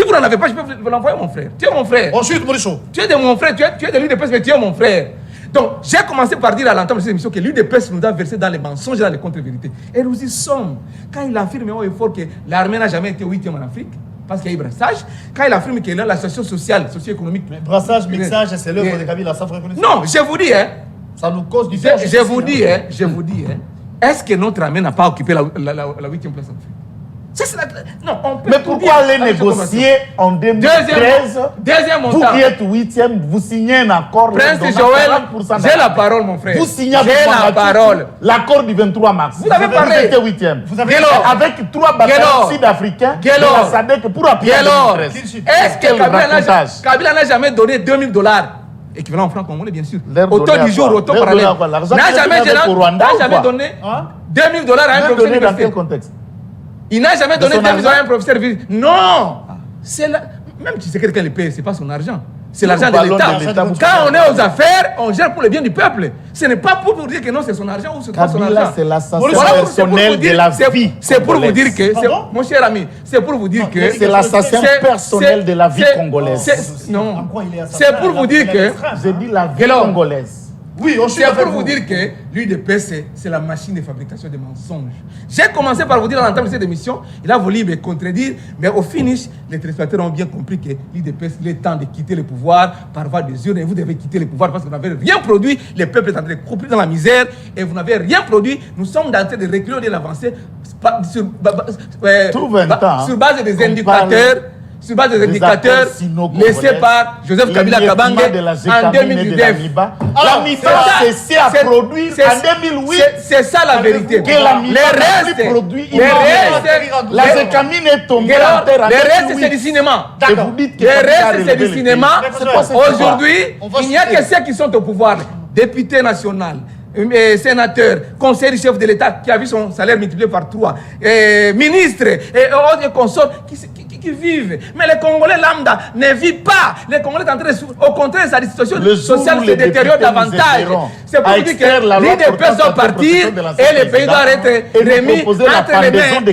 Si vous n'en avez pas, je peux vous l'envoyer, mon frère. Tu es mon frère. Ensuite, Mauricio. Tu es de mon frère, tu es de l'UDPS, mais tu es mon frère. Donc, j'ai commencé par dire à l'entente de cette émission que l'UDPS nous a versé dans les mensonges et dans les contre-vérités. Et nous y sommes. Quand il affirme haut et fort que l'armée n'a jamais été 8e en Afrique, parce qu'il y a eu brassage, quand il affirme qu'il a la situation sociale, socio-économique. Mais brassage, mixage, c'est l'œuvre de Kabila, ça vous reconnaissez? Non, je vous dis, ça nous cause du je vous dis, est-ce que notre armée n'a pas occupé la 8e place en Afrique? Non, on peut. Mais pourquoi aller négocier en 2013? Vous qui êtes 8e, vous signez un accord. Prince Joël, j'ai la parole, mon frère. Vous signez la parole. L'accord du 23 mars. Vous avez parlé. Vous étiez 8e. Vous avez avec 3 bataillons sud-africains de la SADC pour appuyer 2013. Est-ce que Kabila n'a jamais donné $2000? Équivalent en francs congolais, bien sûr. Au taux du jour, au taux parallèle. N'a jamais donné $2000 à un professeur universitaire. Dans quel contexte? Il n'a jamais donné $2000 à un professeur. Non! C'est même si c'est quelqu'un qui le paye, ce n'est pas son argent. C'est l'argent de l'État. Quand on est aux affaires, on gère pour le bien du peuple. Ce n'est pas pour vous dire que non, c'est son argent ou c'est pas son argent. C'est l'assassin personnel de la vie. C'est pour vous dire que, mon cher ami, c'est pour vous dire que... C'est l'assassin personnel de la vie congolaise. Non. C'est pour vous dire que... Je dis la vie congolaise. Oui, c'est pour vous dire que l'UDPS, c'est la machine de fabrication de mensonges. J'ai commencé par vous dire à l'entame de cette émission, il a voulu me contredire, mais au finish, les téléspectateurs ont bien compris que l'UDPS, il est temps de quitter le pouvoir par voie des urnes, et vous devez quitter le pouvoir parce que vous n'avez rien produit, le peuple est en train de couper dans la misère, et vous n'avez rien produit, nous sommes en train de reculer et d'avancer sur base des indicateurs. Sur base des indicateurs laissés par Joseph Kabila Kabange en 2019. La MIPA a cessé à produire en 2008. C'est ça la vérité. Les restes, la Zekamine est tombée en terre en 2008. Les restes, c'est du cinéma. Les restes, c'est du cinéma. Aujourd'hui, il n'y a que ceux qui sont au pouvoir. Député national, sénateur, conseiller chef de l'État qui a vu son salaire multiplié par 3, ministre et autres consorts qui vivent. Mais les Congolais lambda ne vivent pas. Les Congolais sont en train de... Au contraire, sa situation sociale se détériore davantage. C'est pour dire que l'UDPS doit partir et le pays doit être remis entre les mains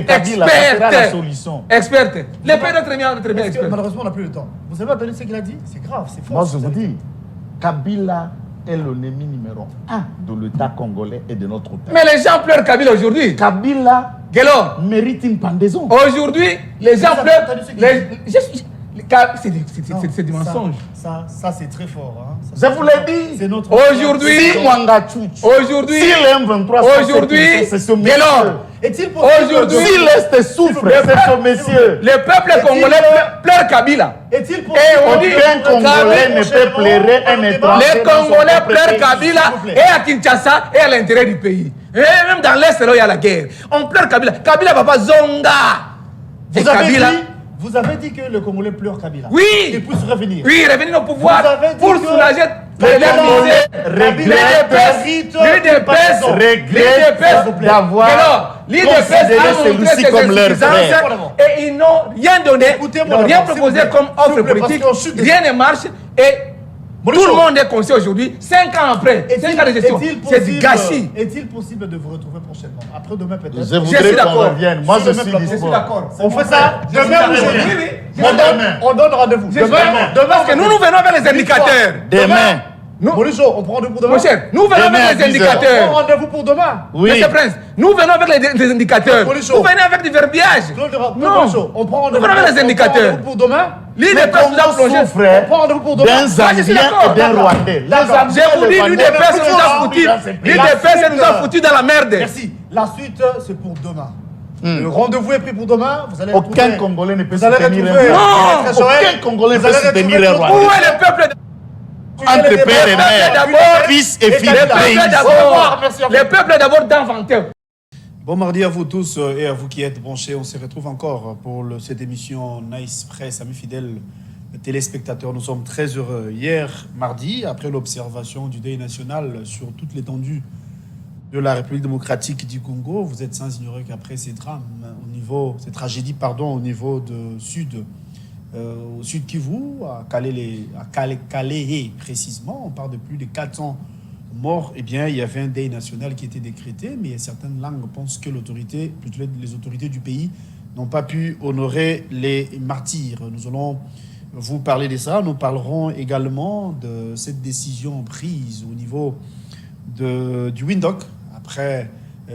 expertes. Le pays doit être remis entre les mains expertes. Malheureusement, on n'a plus le temps. Vous savez entendu ce qu'il a dit? C'est grave, c'est faux. Moi, je vous dis, Kabila est l'ennemi numéro 1 de l'État congolais et de notre pays. Mais les gens pleurent Kabila aujourd'hui. Kabila mérite une pendaison. Aujourd'hui, les gens pleurent. C'est du mensonge. Ça c'est très fort. Hein. Je vous l'ai dit. Aujourd'hui, si l'Est souffre, c'est son monsieur. Le peuple congolais pleure Kabila. Et aucun Congolais ne peut pleurer un étranger. Les Congolais pleurent Kabila et à Kinshasa et à l'intérieur du pays. Et même dans l'Est, là où il y a la guerre. On pleure Kabila. Kabila va pas zonga. Vous avez dit que le Congolais pleure Kabila. Oui. Et pour revenir. Oui, revenir au pouvoir pour soulager les d'avoir considéré celui-ci comme leur frère. Et ils n'ont rien donné, ils n'ont rien proposé comme offre politique, rien ne marche et tout le monde est conscient aujourd'hui, 5 ans après, 5 ans de gestion, c'est du gâchis. Est-il possible de vous retrouver prochainement? Après demain peut-être. Je voudrais qu'on revienne. Moi je suis disponible. On fait ça demain aujourd'hui. On donne rendez-vous. Demain. Parce que nous venons vers les indicateurs. Demain. Mauricio, on prend rendez-vous pour demain. Mon cher, nous venons avec les indicateurs. On prend rendez-vous pour demain. Oui. Monsieur Prince, nous venons avec les indicateurs. Vous venez avec du verbiage. Non, on prend rendez-vous avec les indicateurs. Pour demain. Les Congos souffrent d'un Zambien et d'un Rwandais. Je vous dis, l'UDPS nous a foutu dans la merde. Merci. La suite, c'est pour demain. Le rendez-vous est pris pour demain. Aucun Congolais ne peut soutenir un Rwandais. Aucun Congolais ne peut soutenir un Rwandais. Où est le peuple entre père et mère, fils et fils de pays. Le peuple est d'abord d'inventer. Bon mardi à vous tous et à vous qui êtes branchés. On se retrouve encore pour cette émission Nice Press, amis fidèles téléspectateurs. Nous sommes très heureux. Hier, mardi, après l'observation du deuil national sur toute l'étendue de la République démocratique du Congo, vous êtes sans ignorer qu'après ces drames, ces tragédies, au niveau de Sud, au Sud Kivu, à Calais précisément, on parle de plus de 400 morts. Eh bien, il y avait un deuil national qui était décrété, mais certaines langues pensent que les autorités du pays n'ont pas pu honorer les martyrs. Nous allons vous parler de ça. Nous parlerons également de cette décision prise au niveau du Windhoek après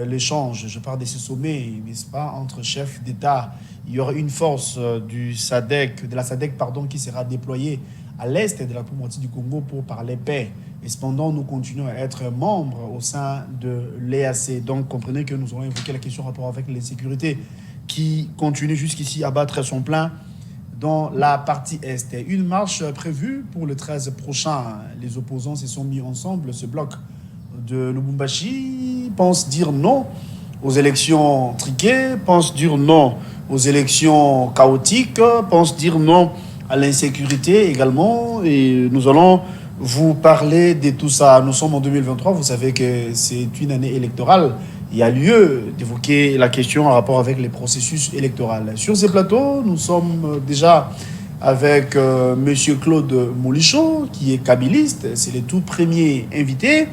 l'échange, je parle de ce sommet, n'est-ce pas, entre chefs d'État. Il y aura une force de la SADC, qui sera déployée à l'est de la moitié du Congo pour parler paix. Et cependant, nous continuons à être membres au sein de l'EAC. Donc, comprenez que nous aurons évoqué la question en rapport avec l'insécurité qui continue jusqu'ici à battre son plein dans la partie est. Une marche prévue pour le 13 prochain. Les opposants se sont mis ensemble. Ce bloc de Lubumbashi pense dire non aux élections triquées, pense dire non aux élections chaotiques, pense dire non à l'insécurité également. Et nous allons vous parler de tout ça. Nous sommes en 2023, vous savez que c'est une année électorale. Il y a lieu d'évoquer la question en rapport avec les processus électoraux. Sur ces plateaux, nous sommes déjà avec M. Claude Moulichon, qui est kabiliste. C'est le tout premier invité.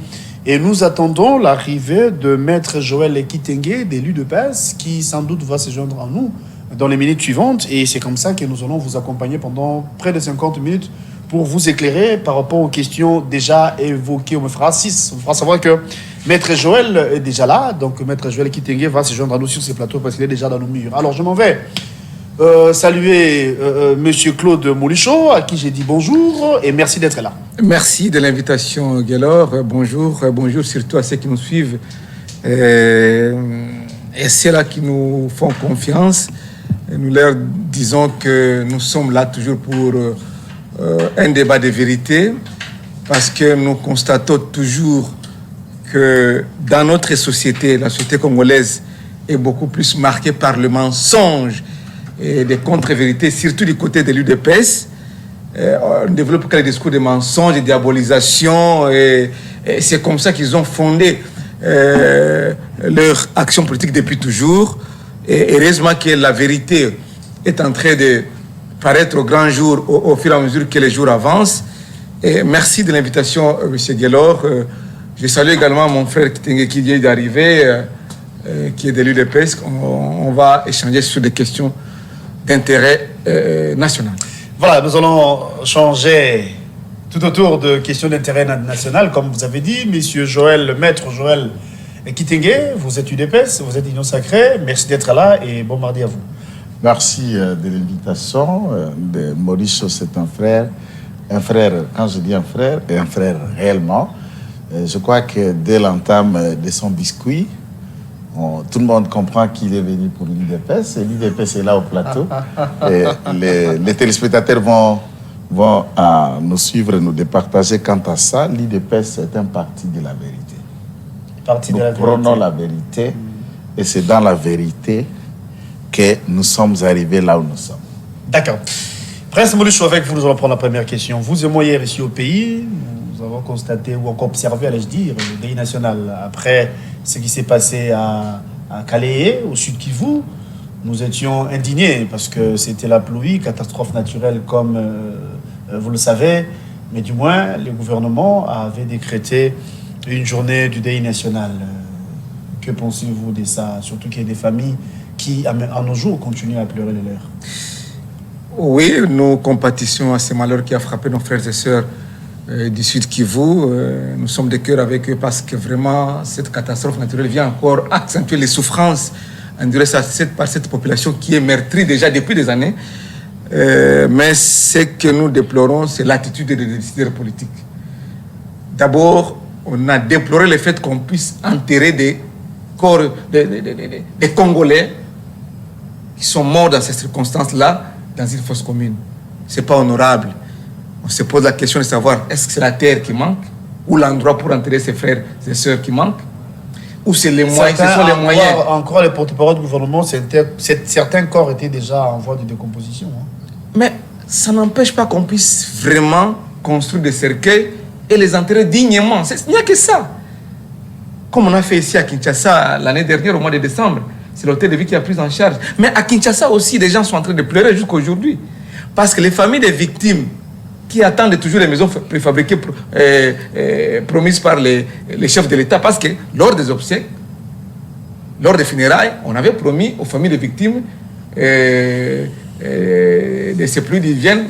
Et nous attendons l'arrivée de Maître Joël Kitenge, d'élu de PES, qui sans doute va se joindre à nous dans les minutes suivantes. Et c'est comme ça que nous allons vous accompagner pendant près de 50 minutes pour vous éclairer par rapport aux questions déjà évoquées. On me fera savoir que Maître Joël est déjà là. Donc Maître Joël Kitenge va se joindre à nous sur ces plateaux parce qu'il est déjà dans nos murs. Alors je m'en vais saluer Monsieur Claude Moulichon, à qui j'ai dit bonjour et merci d'être là. Merci de l'invitation, Gaylor. Bonjour surtout à ceux qui nous suivent et ceux-là qui nous font confiance. Et nous leur disons que nous sommes là toujours pour un débat de vérité, parce que nous constatons toujours que dans notre société, la société congolaise est beaucoup plus marquée par le mensonge et des contre-vérités, surtout du côté de l'UDPS. On développe des discours de mensonges, de diabolisation, et c'est comme ça qu'ils ont fondé leur action politique depuis toujours. Et heureusement que la vérité est en train de paraître au grand jour au fur et à mesure que les jours avancent. Et merci de l'invitation, M. Gaylor. Je salue également mon frère qui vient d'arriver, qui est de l'UDPS. On va échanger sur des questions d'intérêt national. Voilà, nous allons changer tout autour de questions d'intérêt national, comme vous avez dit. Monsieur Joël, Maître Joël Kitenge, vous êtes UDPS, vous êtes Union Sacrée. Merci d'être là et bon mardi à vous. Merci de l'invitation. Maurice, c'est un frère. Un frère, quand je dis un frère réellement. Je crois que dès l'entame de son biscuit, tout le monde comprend qu'il est venu pour l'UDPS. Et l'UDPS est là au plateau. Et les téléspectateurs vont nous suivre et nous départager quant à ça. L'UDPS est un parti de la vérité. Nous prenons la vérité. Et c'est dans la vérité que nous sommes arrivés là où nous sommes. D'accord. Prince Moulichon, avec vous, nous allons prendre la première question. Vous et moi, hier, ici au pays, nous avons constaté ou encore observé, allais-je dire, le deuil national. Après ce qui s'est passé à Calais, au sud Kivu, nous étions indignés parce que c'était la pluie, catastrophe naturelle comme vous le savez. Mais du moins, le gouvernement avait décrété une journée du deuil national. Que pensez-vous de ça? Surtout qu'il y a des familles qui, à nos jours, continuent à pleurer les leurs. Oui, nous compatissons à ces malheurs qui a frappé nos frères et sœurs du Sud Kivu. Nous sommes de cœur avec eux parce que vraiment, cette catastrophe naturelle vient encore accentuer les souffrances endurées par cette population qui est meurtrie déjà depuis des années. Mais ce que nous déplorons, c'est l'attitude des décideurs politiques. D'abord, on a déploré le fait qu'on puisse enterrer des corps des Congolais qui sont morts dans ces circonstances-là dans une fosse commune. Ce n'est pas honorable. On se pose la question de savoir est-ce que c'est la terre qui manque ou l'endroit pour enterrer ses frères et sœurs qui manque, ou c'est les moyens, ce sont les moyens. Encore les porte-parole du gouvernement, certains corps étaient déjà en voie de décomposition. Hein. Mais ça n'empêche pas qu'on puisse vraiment construire des cercueils et les enterrer dignement. Il n'y a que ça. Comme on a fait ici à Kinshasa l'année dernière, au mois de décembre, c'est l'hôtel de vie qui a pris en charge. Mais à Kinshasa aussi, des gens sont en train de pleurer jusqu'à aujourd'hui. Parce que les familles des victimes qui attendent toujours les maisons préfabriquées promises par les chefs de l'État, parce que lors des obsèques, lors des funérailles, on avait promis aux familles des victimes de ces fluides, ils viennent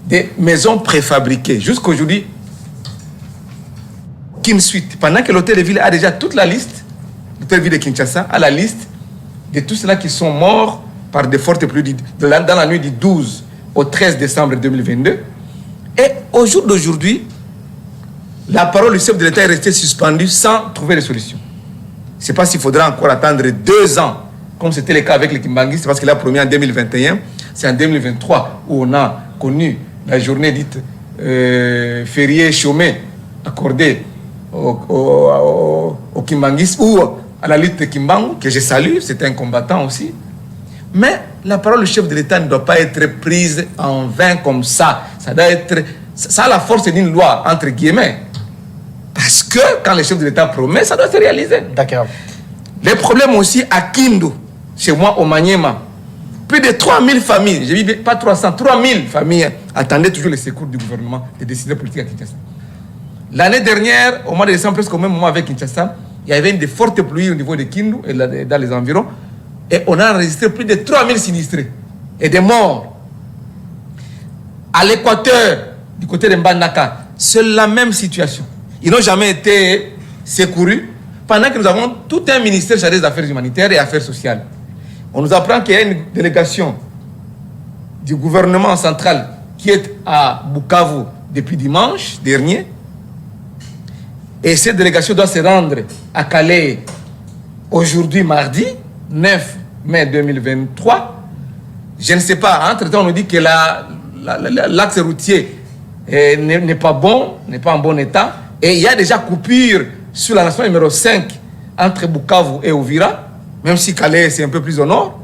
des maisons préfabriquées. Jusqu'aujourd'hui, Kinsuite, pendant que l'hôtel de ville a déjà toute la liste, l'hôtel de ville de Kinshasa a la liste de tous ceux-là qui sont morts par de fortes pluies dans la nuit du 12 au 13 décembre 2022. Et au jour d'aujourd'hui, la parole du chef de l'État est restée suspendue sans trouver de solution. Je ne sais pas s'il faudra encore attendre 2 ans, comme c'était le cas avec les Kimbanguistes, parce qu'il a promis en 2021. C'est en 2023 où on a connu la journée dite férié chômé accordée aux Kimbanguistes ou à la lutte de Kimbangu, que je salue, c'était un combattant aussi. Mais la parole du chef de l'État ne doit pas être prise en vain comme ça. Ça doit être... Ça a la force d'une loi, entre guillemets. Parce que quand le chef de l'État promet, ça doit se réaliser. D'accord. Les problèmes aussi à Kindu, chez moi au Maniema. Plus de 3000 familles, je dis pas 300, 3000 familles attendaient toujours les secours du gouvernement, des décideurs politiques à Kinshasa. L'année dernière, au mois de décembre, presque au même moment avec Kinshasa, il y avait de fortes pluies au niveau de Kindu et dans les environs. Et on a enregistré plus de 3000 sinistrés et des morts. À l'équateur, du côté de Mbandaka, c'est la même situation. Ils n'ont jamais été secourus pendant que nous avons tout un ministère chargé des affaires humanitaires et affaires sociales. On nous apprend qu'il y a une délégation du gouvernement central qui est à Bukavu depuis dimanche dernier. Et cette délégation doit se rendre à Calais aujourd'hui, mardi 9 mai 2023. Je ne sais pas, entre-temps on nous dit que l'axe routier n'est pas bon, n'est pas en bon état. Et il y a déjà coupure sur la nationale numéro 5 entre Bukavu et Uvira, même si Calais c'est un peu plus au nord.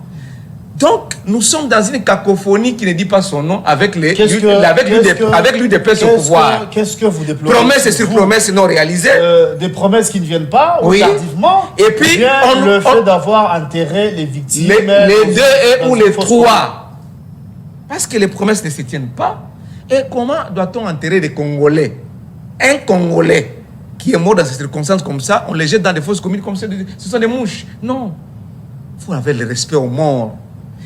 Donc nous sommes dans une cacophonie qui ne dit pas son nom avec l'UDPS au pouvoir. Qu'est-ce que vous déplorez? Promesses sur promesses non réalisées. Des promesses qui ne viennent pas, ou oui, tardivement. Et puis le fait d'avoir enterré les victimes. Les 2 ou les 3. Parce que les promesses ne se tiennent pas. Et comment doit-on enterrer des Congolais? Un Congolais qui est mort dans ces circonstances comme ça, on les jette dans des fosses communes comme ça, ce sont des mouches. Non. Il faut avoir le respect aux morts.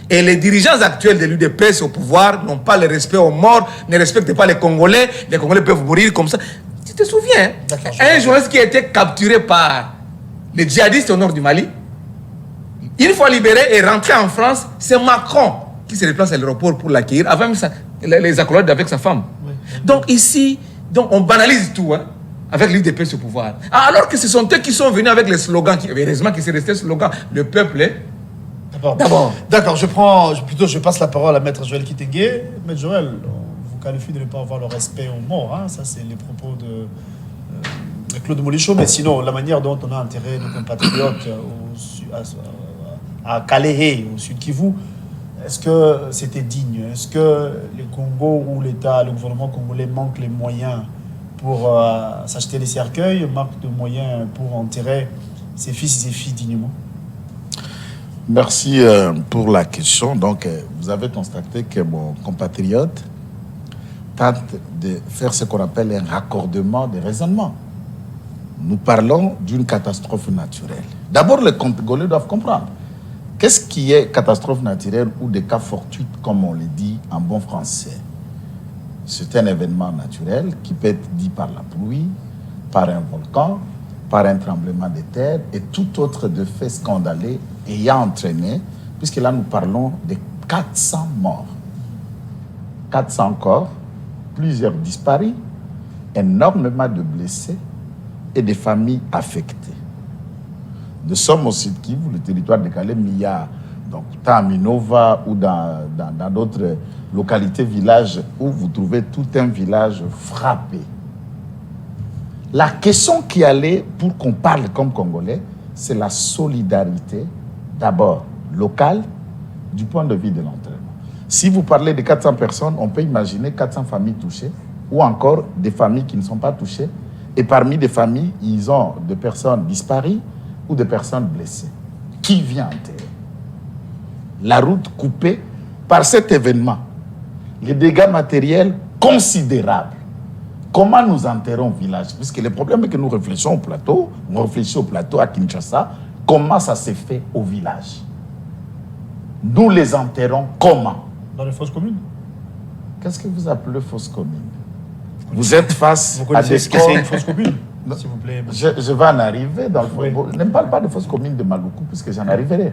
Et les dirigeants actuels de l'UDPS au pouvoir n'ont pas le respect aux morts, ne respectent pas les Congolais peuvent mourir comme ça. Tu te souviens, un journaliste qui a été capturé par les djihadistes au nord du Mali, une fois libéré et rentré en France, c'est Macron qui se déplace à l'aéroport pour l'accueillir, avant même les accolades avec sa femme. Oui. Donc ici, on banalise tout, hein, avec l'UDPS au pouvoir. Alors que ce sont eux qui sont venus avec les slogans, heureusement que c'est resté slogan, le peuple est... D'abord. D'accord, je passe la parole à Maître Joël Kitenge. Maître Joël, on vous qualifie de ne pas avoir le respect aux morts, hein. Ça c'est les propos de Claude Molichon, mais sinon la manière dont on a enterré nos compatriotes à Calais, au sud Kivu, est-ce que c'était digne? Est-ce que le Congo ou l'État, le gouvernement congolais manque les moyens pour s'acheter des cercueils, manque de moyens pour enterrer ses fils et ses filles dignement? Merci pour la question. Donc, vous avez constaté que mon compatriote tente de faire ce qu'on appelle un raccordement de raisonnement. Nous parlons d'une catastrophe naturelle. D'abord, les Congolais doivent comprendre. Qu'est-ce qui est catastrophe naturelle ou des cas fortuits, comme on le dit en bon français? C'est un événement naturel qui peut être dit par la pluie, par un volcan, par un tremblement de terre et tout autre de fait scandaleux ayant entraîné, puisque là nous parlons de 400 morts. 400 corps, plusieurs disparus, énormément de blessés et des familles affectées. Nous sommes au Sud Kivu, le territoire de Calais, mais il y a donc Taminova ou dans d'autres localités, villages où vous trouvez tout un village frappé. La question qui allait pour qu'on parle comme Congolais, c'est la solidarité, d'abord locale, du point de vue de l'entraînement. Si vous parlez de 400 personnes, on peut imaginer 400 familles touchées, ou encore des familles qui ne sont pas touchées. Et parmi des familles, ils ont des personnes disparues ou des personnes blessées. Qui vient enterrer? La route coupée par cet événement. Les dégâts matériels considérables. Comment nous enterrons au village? Puisque le problème est que nous réfléchissons au plateau, on réfléchit au plateau à Kinshasa, comment ça s'est fait au village? nous les enterrons comment? Dans les fosses communes. Qu'est-ce que vous appelez fosse commune? Vous êtes face Vous à connaissez des ce que c'est corps... une fosse commune, s'il vous plaît. Je vais en arriver dans le Oui. Ne me parle pas de fosses communes de Maluku, puisque j'en arriverai.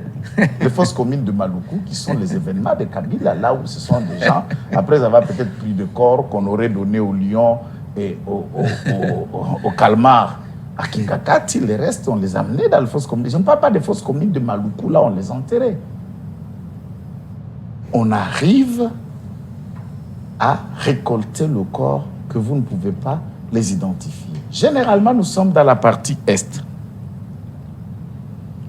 Les fosses communes de Maluku, qui sont les événements de Kabila, là où ce sont des gens, après avoir peut-être pris de corps qu'on aurait donné aux lions et aux calmars. À Kikakati, les restes, on les a amenés dans les fosses communes. Je ne parle pas des fosses communes de Maluku, là, on les enterrait. On arrive à récolter le corps que vous ne pouvez pas les identifier. Généralement, nous sommes dans la partie Est.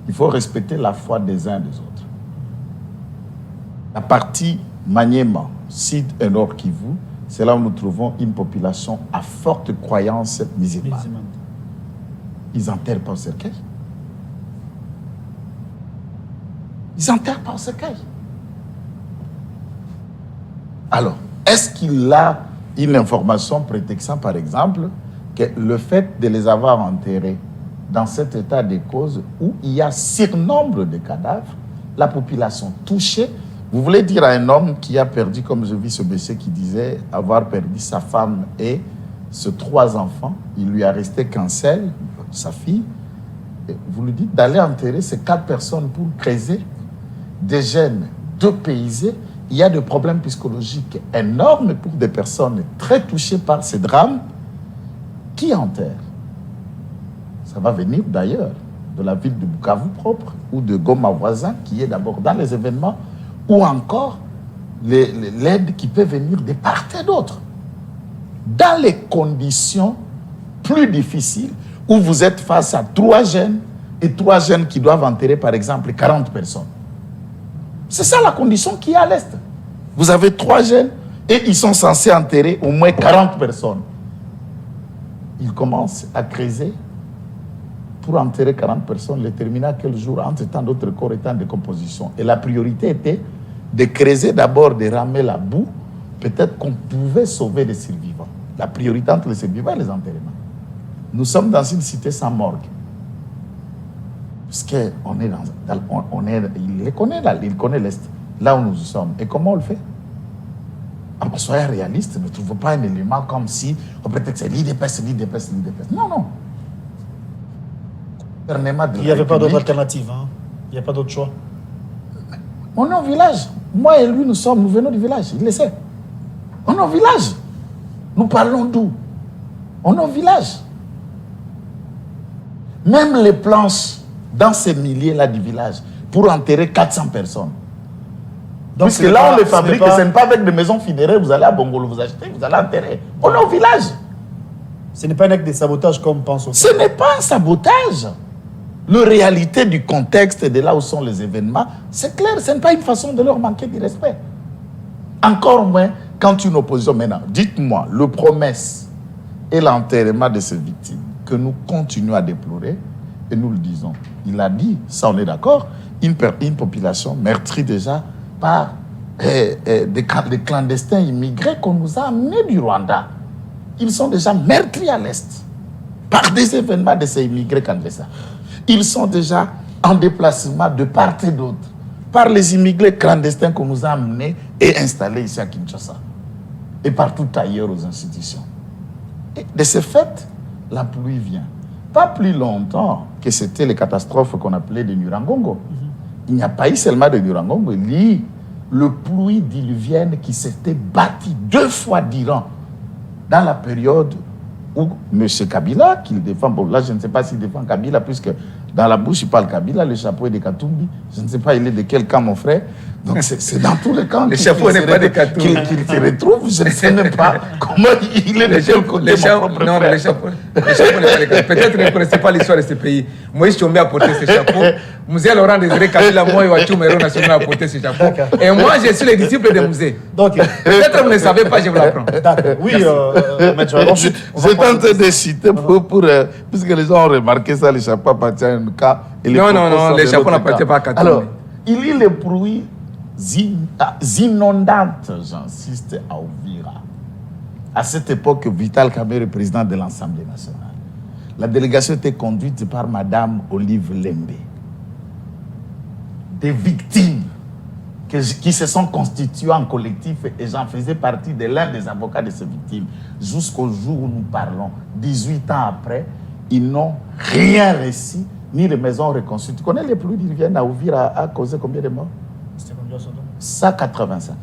Il faut respecter la foi des uns et des autres. La partie Maniema, Sud et Nord Kivu, c'est là où nous trouvons une population à forte croyance musulmane. Ils enterrent pas au cercueil. Ils enterrent pas au cercueil. Alors, est-ce qu'il a une information prétextant, par exemple, que le fait de les avoir enterrés dans cet état de cause où il y a surnombre de cadavres, la population touchée, vous voulez dire à un homme qui a perdu, comme je vis ce monsieur qui disait avoir perdu sa femme et ses 3 enfants, il lui a resté qu'un seul, sa fille, et vous lui dites d'aller enterrer ces 4 personnes pour creuser des gènes, dépaysés. Il y a des problèmes psychologiques énormes pour des personnes très touchées par ces drames. Qui enterre? Ça va venir d'ailleurs, de la ville de Bukavu propre ou de Goma voisin, qui est d'abord dans les événements, ou encore l'aide qui peut venir de part et d'autre. Dans les conditions plus difficiles, où vous êtes face à 3 jeunes et 3 jeunes qui doivent enterrer, par exemple, 40 personnes. C'est ça la condition qu'il y a à l'Est. Vous avez 3 jeunes et ils sont censés enterrer au moins 40 personnes. Ils commencent à creuser pour enterrer 40 personnes, les terminer à quel jour, entre tant d'autres corps étant en décomposition. Et la priorité était de creuser d'abord, de ramer la boue, peut-être qu'on pouvait sauver les survivants. La priorité entre les survivants et les enterrements. Nous sommes dans une cité sans morgue. Parce qu'on est il les connaît là, il connaît l'Est, là où nous sommes. Et comment on le fait? Soyez réaliste, ne trouvez pas un élément comme si, peut-être que c'est l'IDPS. Non, non. Il n'y avait pas d'autre alternative, hein? Il n'y a pas d'autre choix. On est au village. Moi et lui, nous venons du village, il le sait. On est au village. Nous parlons d'où? On est au village. Même les planches dans ces milliers-là du village pour enterrer 400 personnes. Donc puisque là, on les fabrique, ce n'est pas avec des maisons funéraires, vous allez à Bongolo, vous achetez, vous allez enterrer. On est au village. Ce n'est pas un acte de sabotage comme pense au fait. Ce n'est pas un sabotage. La réalité du contexte de là où sont les événements, c'est clair, ce n'est pas une façon de leur manquer de respect. Encore moins quand une opposition, maintenant, dites-moi, le promesse et l'enterrement de ces victimes que nous continuons à déplorer, et nous le disons, il a dit, ça on est d'accord, une population meurtrie déjà par des clandestins immigrés qu'on nous a amenés du Rwanda. Ils sont déjà meurtris à l'Est par des événements de ces immigrés clandestins. Ils sont déjà en déplacement de part et d'autre par les immigrés clandestins qu'on nous a amenés et installés ici à Kinshasa et partout ailleurs aux institutions. Et de ce fait, la pluie vient. Pas plus longtemps que c'était les catastrophes qu'on appelait de Nyiragongo. Il n'y a pas eu seulement de Nyiragongo, il y a eu le pluie diluvienne qui s'était bâti 2 fois d'Iran dans la période où M. Kabila, qu'il défend, bon là je ne sais pas s'il défend Kabila, puisque dans la bouche il parle Kabila, le chapeau est de Katumbi, je ne sais pas il est de quel camp mon frère, donc c'est dans tous les camps le chapeau n'est pas de Katumbi qu'il se retrouve, je ne sais même pas comment il est de quel côté mon propre non, frère. le chapeau n'est pas de Katumbi. Peut-être que vous ne connaissez pas l'histoire de ce pays. Moïse Tchombe a porté ce chapeau, Mouzé Laurent Désiré Kabila, moi et Wachum Héros National a porté ce chapeau, et moi je suis le disciple de Mouzé. Donc peut-être que vous ne savez pas, je vous l'apprends. Oui, maître. Ensuite, Je tente de citer puisque les gens ont remarqué ça, les chapeaux appartiennent à un cas. Et Non, les chapeaux n'appartiennent pas à Katumbi. Alors, il y a les bruits inondantes, j'insiste, à Ouvira. À cette époque, Vital Kamerhe est président de l'Assemblée nationale. La délégation était conduite par Madame Olive Lembe. Des victimes qui se sont constitués en collectif et j'en faisais partie de l'un des avocats de ces victimes. Jusqu'au jour où nous parlons, 18 ans après, ils n'ont rien reçu, ni les maisons reconstruites. Tu connais les pluies qui viennent à Ouvira a causé combien de morts? C'était combien ça? 185.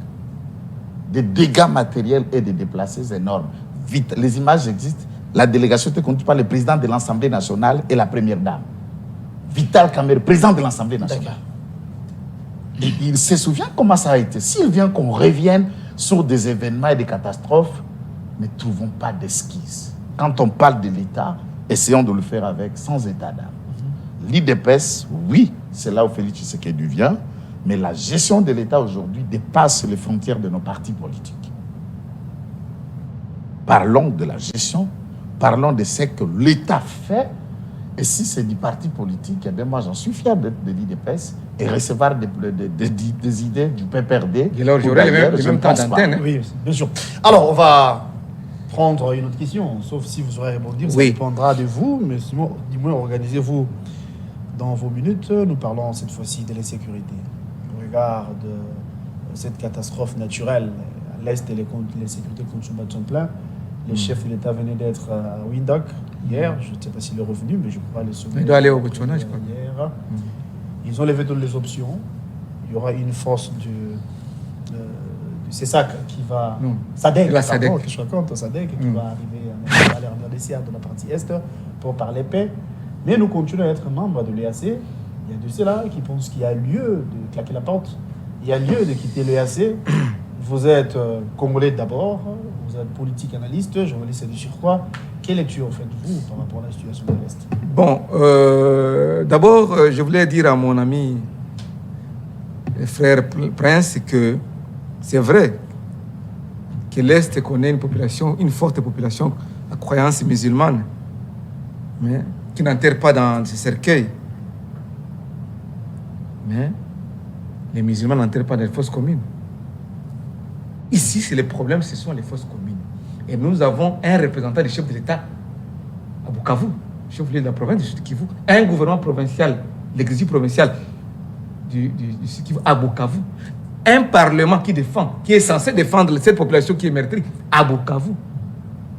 Des dégâts matériels et des déplacés énormes. Vite, les images existent. La délégation était conduite par le président de l'Assemblée nationale et la première dame. Vital Kamerhe, président de l'Assemblée nationale. Et il se souvient comment ça a été. S'il vient qu'on revienne sur des événements et des catastrophes, ne trouvons pas d'esquisse. Quand on parle de l'État, essayons de le faire avec, sans état d'âme. L'IDPS, oui, c'est là où Félix Tshisekedi vient, mais la gestion de l'État aujourd'hui dépasse les frontières de nos partis politiques. Parlons de la gestion, parlons de ce que l'État fait. Et si c'est du parti politique, eh bien moi j'en suis fier de l'IDPS et recevoir des idées du PPRD. Et là, j'aurais le même temps d'antenne. Oui, bien sûr. Alors, on va prendre une autre question, sauf si vous aurez répondu, ça dépendra de vous, mais sinon, du moins, organisez-vous dans vos minutes. Nous parlons cette fois-ci de l'insécurité. Au regard de cette catastrophe naturelle à l'est et les sécurités comptent se battre son plein. Le chef de l'État venait d'être à Windhoek hier. Je ne sais pas s'il est revenu, mais je crois les sommets. Il doit aller au Botswana, je crois. Hier. Ils ont levé toutes les options. Il y aura une force du CESAC qui va... Non. SADC, la SADC. je raconte, SADC qui va arriver en RDC de la partie Est pour parler paix. Mais nous continuons à être membres de l'EAC. Il y a de ceux-là qui pensent qu'il y a lieu de claquer la porte. Il y a lieu de quitter l'EAC. Vous êtes Congolais d'abord, vous êtes politique analyste, journaliste de surcroît. Quelle lecture faites-vous par rapport à la situation de l'Est? Bon, d'abord, je voulais dire à mon ami, le frère Prince, que c'est vrai que l'Est connaît une forte population à croyance musulmane, mais qui n'enterre pas dans ses cercueils. Mais les musulmans n'enterrent pas dans les fosses communes. Ici, c'est le problème, ce sont les fosses communes. Et nous avons un représentant du chef de l'État à Bukavu, chef de la province du Sud Kivu, un gouvernement provincial, l'exécutif provincial du Sud Kivu à Bukavu, un parlement qui est censé défendre cette population qui est meurtrie à Bukavu.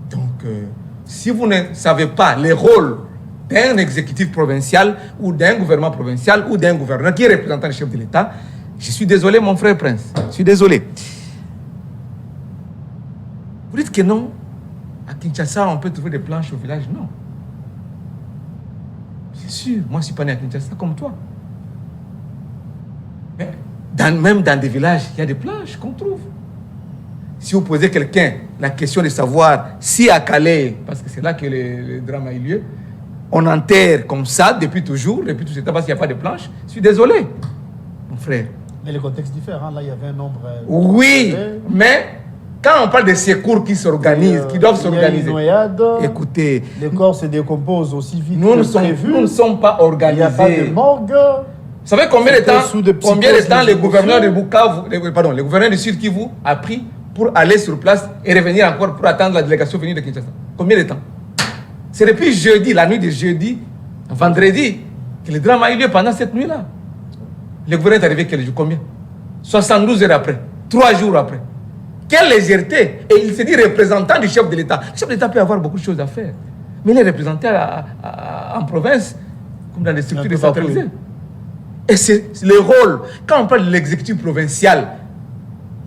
Donc, si vous ne savez pas les rôles d'un exécutif provincial ou d'un gouvernement provincial ou d'un gouverneur qui est représentant du chef de l'État, je suis désolé, mon frère Prince, je suis désolé. Vous dites que non, à Kinshasa, on peut trouver des planches au village? Non. C'est sûr, moi je ne suis pas né à Kinshasa comme toi. Mais même dans des villages, il y a des planches qu'on trouve. Si vous posez quelqu'un la question de savoir si à Calais, parce que c'est là que le drame a eu lieu, on enterre comme ça depuis toujours, depuis tout ce temps, parce qu'il n'y a pas de planches, je suis désolé, mon frère. Mais le contexte diffère, hein. Là il y avait un nombre... Oui, mais... Quand on parle de secours qui s'organisent, qui doivent s'organiser, écoutez, les corps se décomposent aussi vite nous ne sommes pas organisés. Il n'y a pas de morgue. Vous savez combien de temps le gouverneur de Bukavu, pardon, le gouverneur du Sud Kivu a pris pour aller sur place et revenir encore pour attendre la délégation venue de Kinshasa? Combien de temps? C'est depuis jeudi, la nuit de jeudi, vendredi, que le drame a eu lieu pendant cette nuit-là. Le gouverneur est arrivé quel jour? Combien? 72 heures après, 3 jours après. Quelle légèreté! Et il se dit représentant du chef de l'État. Le chef de l'État peut avoir beaucoup de choses à faire. Mais il est représenté en province, comme dans des structures décentralisées. Et c'est le rôle. Quand on parle de l'exécutif provincial,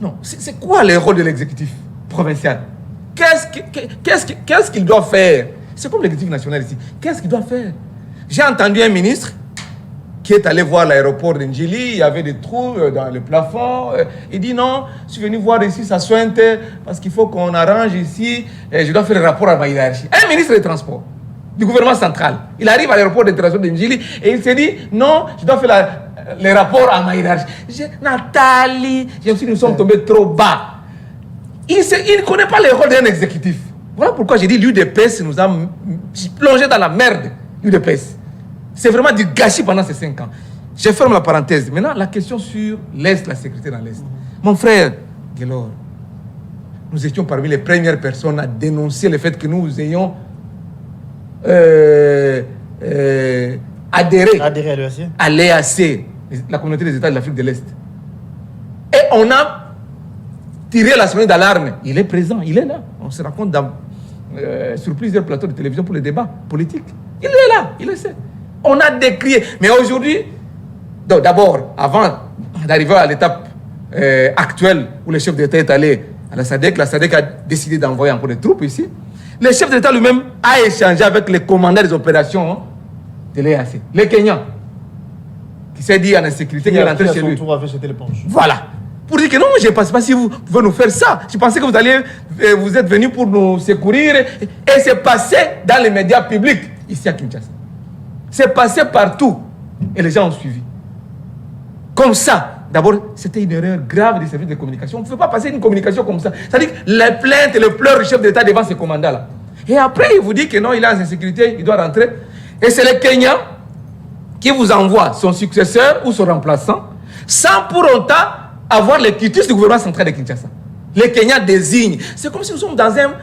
non, c'est quoi le rôle de l'exécutif provincial? Qu'est-ce qu'il doit faire? C'est comme l'exécutif national ici. Qu'est-ce qu'il doit faire? J'ai entendu un ministre qui est allé voir l'aéroport de Njili, il y avait des trous dans le plafond. Il dit non, je suis venu voir ici, ça sointe, parce qu'il faut qu'on arrange ici, et je dois faire le rapport à ma hiérarchie. Un ministre des Transports, du gouvernement central, il arrive à l'aéroport d'international de Njili, et il se dit non, je dois faire le rapport à ma hiérarchie. Nathalie, je me suis dit, nous sommes tombés trop bas. Il ne connaît pas le rôle d'un exécutif. Voilà pourquoi j'ai dit l'UDPS nous a plongé dans la merde, l'UDPS. C'est vraiment du gâchis pendant ces 5 ans. Je ferme la parenthèse. Maintenant, la question sur l'Est, la sécurité dans l'Est. Mon frère Guélor, nous étions parmi les premières personnes à dénoncer le fait que nous ayons adhéré à l'EAC, la communauté des États de l'Afrique de l'Est. on a tiré la sonnette d'alarme. Il est présent, il est là. On se raconte sur plusieurs plateaux de télévision pour les débats politiques. Il est là, il le sait. On a décrié. Mais aujourd'hui, d'abord, avant d'arriver à l'étape actuelle où le chef d'État est allé à la SADC a décidé d'envoyer encore des troupes ici. Le chef d'État lui-même a échangé avec les commandants des opérations de l'EAC, les Kenyans, qui s'est dit en insécurité qu'il est rentré chez lui. Voilà. Pour dire que non, je ne pense pas si vous pouvez nous faire ça. Je pensais que vous êtes venus pour nous secourir. Et c'est passé dans les médias publics, ici à Kinshasa. C'est passé partout. Et les gens ont suivi. Comme ça. D'abord, c'était une erreur grave des services de communication. On ne peut pas passer une communication comme ça. C'est-à-dire les plaintes et le pleur du chef d'État devant ces commandants-là. Et après, il vous dit que non, il est en insécurité, il doit rentrer. Et c'est le Kenya qui vous envoie son successeur ou son remplaçant, sans pour autant avoir les quitus du gouvernement central de Kinshasa. Les Kenyans désignent. C'est comme si nous sommes dans un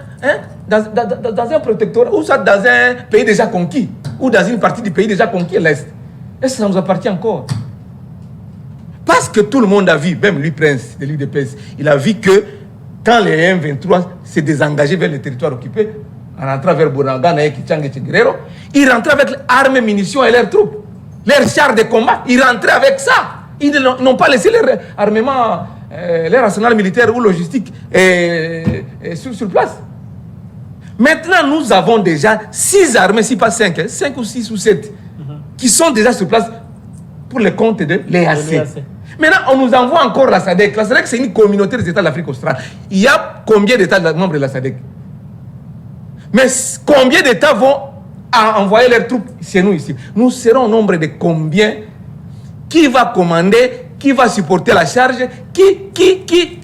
protectorat, ou soit dans un pays déjà conquis, ou dans une partie du pays déjà conquis à l'Est. Et ça nous appartient encore. Parce que tout le monde a vu, même lui, Prince de l'UDPS, il a vu que quand les M23 s'est désengagé vers les territoires occupés, en rentrant vers Bouranga, Kichang et Guerrero, ils rentraient avec armes, munitions et leurs troupes, leurs chars de combat, ils rentraient avec ça. Ils n'ont pas laissé leur armement, leur arsenal militaire ou logistique sur place. Maintenant, nous avons déjà 6 armées, si pas 5, 5 ou 6 ou 7, qui sont déjà sur place pour le compte de l'EAC. Maintenant, on nous envoie encore la SADC. La SADC, c'est une communauté des États de l'Afrique australe. Il y a combien d'États membres de la SADC? Mais combien d'États vont envoyer leurs troupes chez nous ici? Nous serons au nombre de combien? Qui va commander? Qui va supporter la charge? Qui?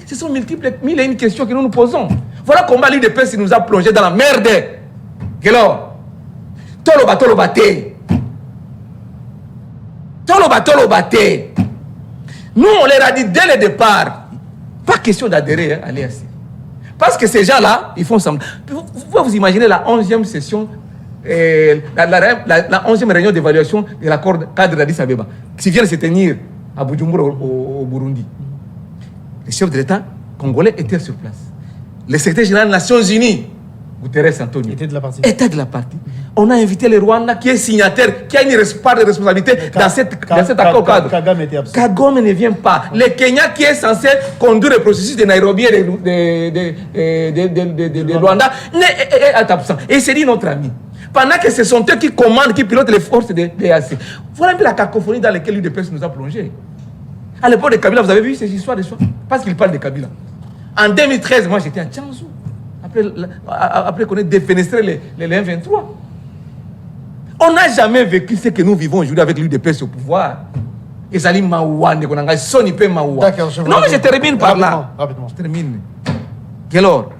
Ce sont mille et une questions que nous nous posons. Voilà comment l'UDPS nous a plongé dans la merde. Alors, Tolo baté. Nous, on leur a dit dès le départ, pas question d'adhérer à l'EAC. Parce que ces gens-là, ils font semblant. Vous pouvez vous imaginer la 11e session, la 11e réunion d'évaluation de l'accord cadre d'Addis Abeba, qui vient de se tenir à Bujumbura au Burundi. Le chef de l'État congolais était sur place. Le secrétaire général des Nations Unies, Guterres Antonio, était de la partie. On a invité le Rwanda qui est signataire, qui a une part de responsabilité dans cet accord cadre. Kagame ne vient pas. Le Kenya qui est censé conduire le processus de Nairobi et de Rwanda est absent. Et c'est dit notre ami. Pendant que ce sont eux qui commandent, qui pilotent les forces de l'EAC. Voilà un peu la cacophonie dans laquelle l'UDPS nous a plongé. À l'époque de Kabila, vous avez vu ces histoires de soir? Parce qu'il parle de Kabila. En 2013, moi j'étais à Tchanzu. Après qu'on ait défenestré les M23. On n'a jamais vécu ce que nous vivons aujourd'hui avec l'UDPS au pouvoir. Et ça dit Maoua, non, mais je termine par là. Rapidement. Je termine. Gélor.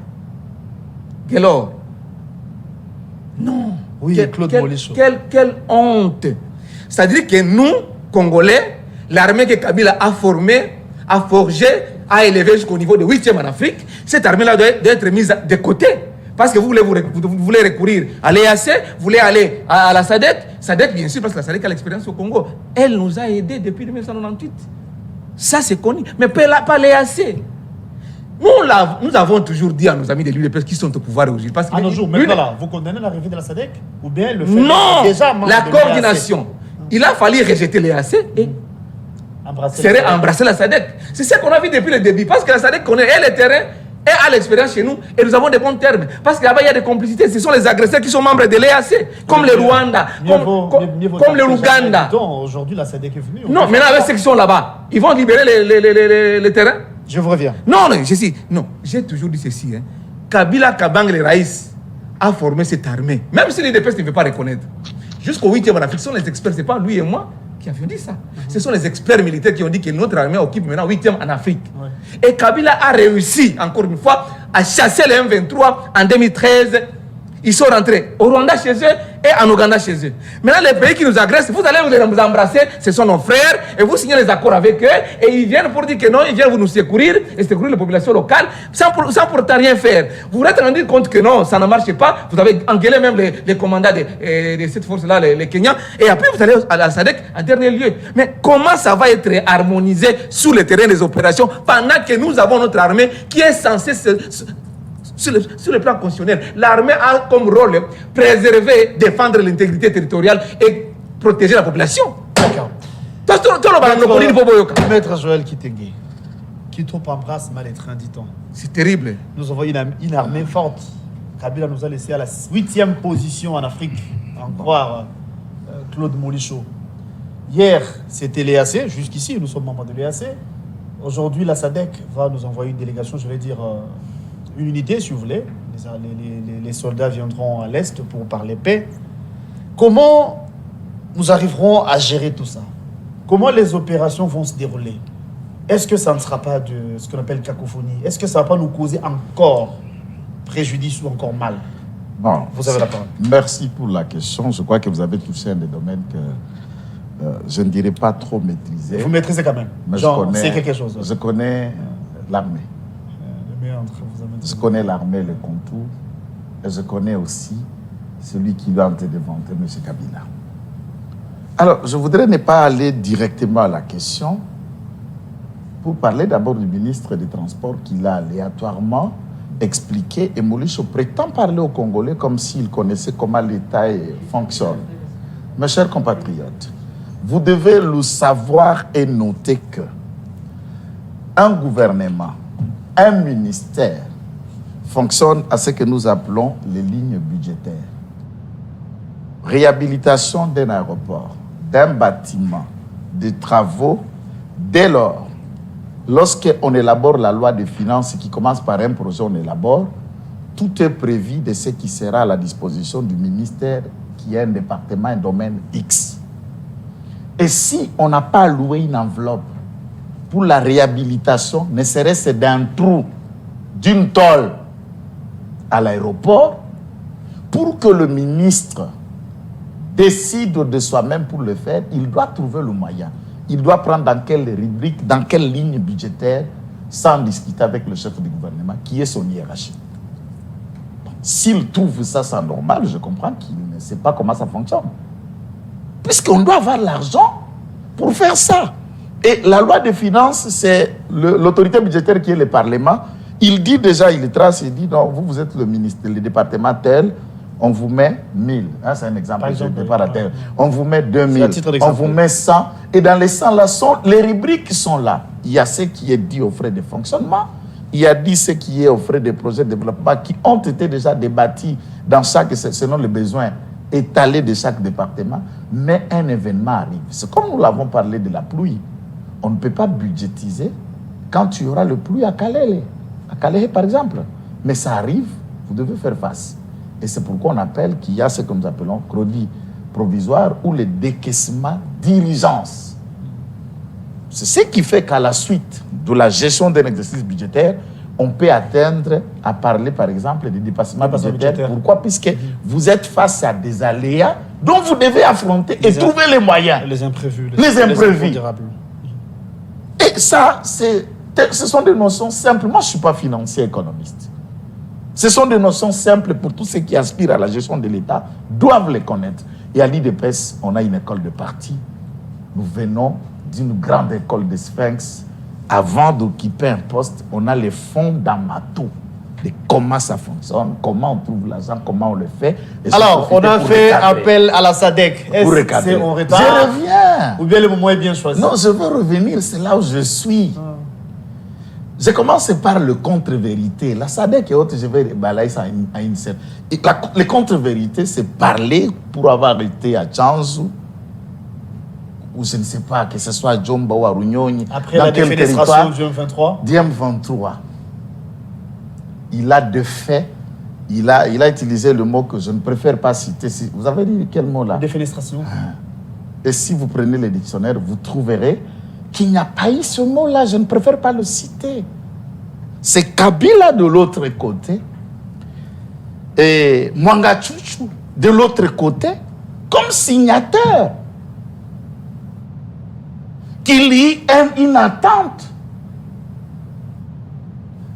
Non. Oui, Claude Molisso. Quelle honte. C'est-à-dire que nous, Congolais, l'armée que Kabila a formée, a forgée, a élevé jusqu'au niveau de 8e en Afrique, cette armée-là doit être mise de côté. Parce que vous voulez recourir à l'EAC, vous voulez aller à la SADC. SADC, bien sûr, parce que la SADC a l'expérience au Congo. Elle nous a aidés depuis 1998. Ça, c'est connu. Mais pas l'EAC. Nous avons toujours dit à nos amis de l'UDPS qui sont au pouvoir aujourd'hui. Parce que à nos jours, maintenant là, vous condamnez l'arrivée de la SADC? Ou bien le fait non, déjà la coordination. Il a fallu rejeter l'EAC et embrasser la SADC. C'est ça qu'on a vu depuis le début. Parce que la SADC connaît le terrain et a l'expérience chez nous. Et nous avons des bons termes. Parce que là-bas, il y a des complicités. Ce sont les agresseurs qui sont membres de l'EAC. Comme le Rwanda, comme le Ouganda. Aujourd'hui, la SADC est venue. Non, maintenant avec ceux qui sont là-bas, ils vont libérer les terrains. Je vous reviens. Non, j'ai toujours dit ceci. Kabila Kabang le Raïs a formé cette armée. Même si les DPS ne veulent pas reconnaître. Jusqu'au 8e en Afrique, ce sont les experts. Ce n'est pas lui et moi qui avions dit ça. Ce sont les experts militaires qui ont dit que notre armée occupe maintenant 8e en Afrique. Ouais. Et Kabila a réussi, encore une fois, à chasser les M23 en 2013 Ils sont rentrés au Rwanda chez eux et en Ouganda chez eux. Maintenant, les pays qui nous agressent, vous allez vous embrasser, ce sont nos frères, et vous signez les accords avec eux, et ils viennent pour dire que non, ils viennent vous nous secourir, et secourir les populations locales, sans pourtant rien faire. Vous vous êtes rendu compte que non, ça ne marche pas, vous avez engueulé même les commandants de cette force-là, les Kenyans, et après vous allez à la SADC en dernier lieu. Mais comment ça va être harmonisé sur le terrain des opérations pendant que nous avons notre armée qui est censée sur le plan constitutionnel, l'armée a comme rôle préserver, défendre l'intégrité territoriale et protéger la population. D'accord. Maître Joël Kitenge, qui trop embrasse mal étreint, dit-on. C'est terrible. Nous avons une armée forte. Kabila nous a laissé à la 8e position en Afrique, en croire Claude Molichot. Hier, c'était l'EAC, jusqu'ici, nous sommes membres de l'EAC. Aujourd'hui, la SADC va nous envoyer une délégation, je vais dire... une unité, si vous voulez. Les soldats viendront à l'Est pour parler paix. Comment nous arriverons à gérer tout ça? Comment les opérations vont se dérouler? Est-ce que ça ne sera pas de ce qu'on appelle cacophonie? Est-ce que ça ne va pas nous causer encore préjudice ou encore mal? Bon, vous avez la parole. Merci pour la question. Je crois que vous avez touché un des domaines que je ne dirais pas trop maîtriser. Vous maîtrisez quand même. Mais c'est quelque chose. Je connais l'armée. Je connais l'armée, le contour, et je connais aussi celui qui lui a antériorité, M. Kabila. Alors, je voudrais ne pas aller directement à la question pour parler d'abord du ministre des Transports qui l'a aléatoirement expliqué, et Molichot prétend parler aux Congolais comme s'il connaissait comment l'État fonctionne. Mes chers compatriotes, vous devez le savoir et noter que un gouvernement, un ministère, fonctionne à ce que nous appelons les lignes budgétaires. Réhabilitation d'un aéroport, d'un bâtiment, des travaux. Dès lors, lorsqu'on élabore la loi des finances qui commence par un projet, on élabore, tout est prévu de ce qui sera à la disposition du ministère qui est un département, un domaine X. Et si on n'a pas alloué une enveloppe pour la réhabilitation, ne serait-ce d'un trou, d'une tôle, à l'aéroport, pour que le ministre décide de soi-même pour le faire, il doit trouver le moyen. Il doit prendre dans quelle rubrique, dans quelle ligne budgétaire, sans discuter avec le chef du gouvernement, qui est son hiérarchie. S'il trouve ça normal, je comprends qu'il ne sait pas comment ça fonctionne. Puisqu'on doit avoir l'argent pour faire ça. Et la loi des finances, c'est l'autorité budgétaire qui est le Parlement. Il dit déjà, il trace, il dit, non, vous êtes le ministre, le département tel, on vous met 1000. Hein, c'est un exemple, on vous met 2000, on vous met 100. Et dans les 100 là, les rubriques sont là. Il y a ce qui est dit aux frais de fonctionnement, il y a dit ce qui est aux frais de projets de développement qui ont été déjà débattus dans selon les besoins étalés de chaque département. Mais un événement arrive. C'est comme nous l'avons parlé de la pluie. On ne peut pas budgétiser quand il y aura le pluie à Calais. À Calais, par exemple. Mais ça arrive, vous devez faire face. Et c'est pourquoi on appelle qu'il y a ce que nous appelons crédit provisoire ou le décaissement d'urgence. C'est ce qui fait qu'à la suite de la gestion d'un exercice budgétaire, on peut atteindre à parler, par exemple, des dépassements budgétaires. Pourquoi? Puisque vous êtes face à des aléas dont vous devez affronter et trouver les moyens. Les imprévus. Les imprévus. Et ça, ce sont des notions simples. Moi, je ne suis pas financier économiste. Ce sont des notions simples pour tous ceux qui aspirent à la gestion de l'État, doivent les connaître. Et à l'IDPS, on a une école de parti. Nous venons d'une grande école de Sphinx. Avant d'occuper un poste, on a les fondamentaux de comment ça fonctionne, comment on trouve l'argent, comment on le fait. Et alors, on a fait appel à la SADC. Est-ce c'est en retard? Je reviens. Ou bien le moment est bien choisi? Non, je veux revenir, c'est là où je suis. Je commence par le contre-vérité. La SADC et autres, je vais balayer ça à une scène. Les contre-vérités, c'est parler pour avoir été à Tchanzu, ou je ne sais pas, que ce soit Djomba ou à Runyoni. Après la défenestration du M23 DM23. Il a de fait, il a utilisé le mot que je ne préfère pas citer. Vous avez dit quel mot là? Défenestration. Et si vous prenez les dictionnaires, vous trouverez qu'il n'y a pas eu ce mot-là. Je ne préfère pas le citer. C'est Kabila de l'autre côté. et Mwanga Chouchou de l'autre côté comme signateur. Qu'il y ait une attente.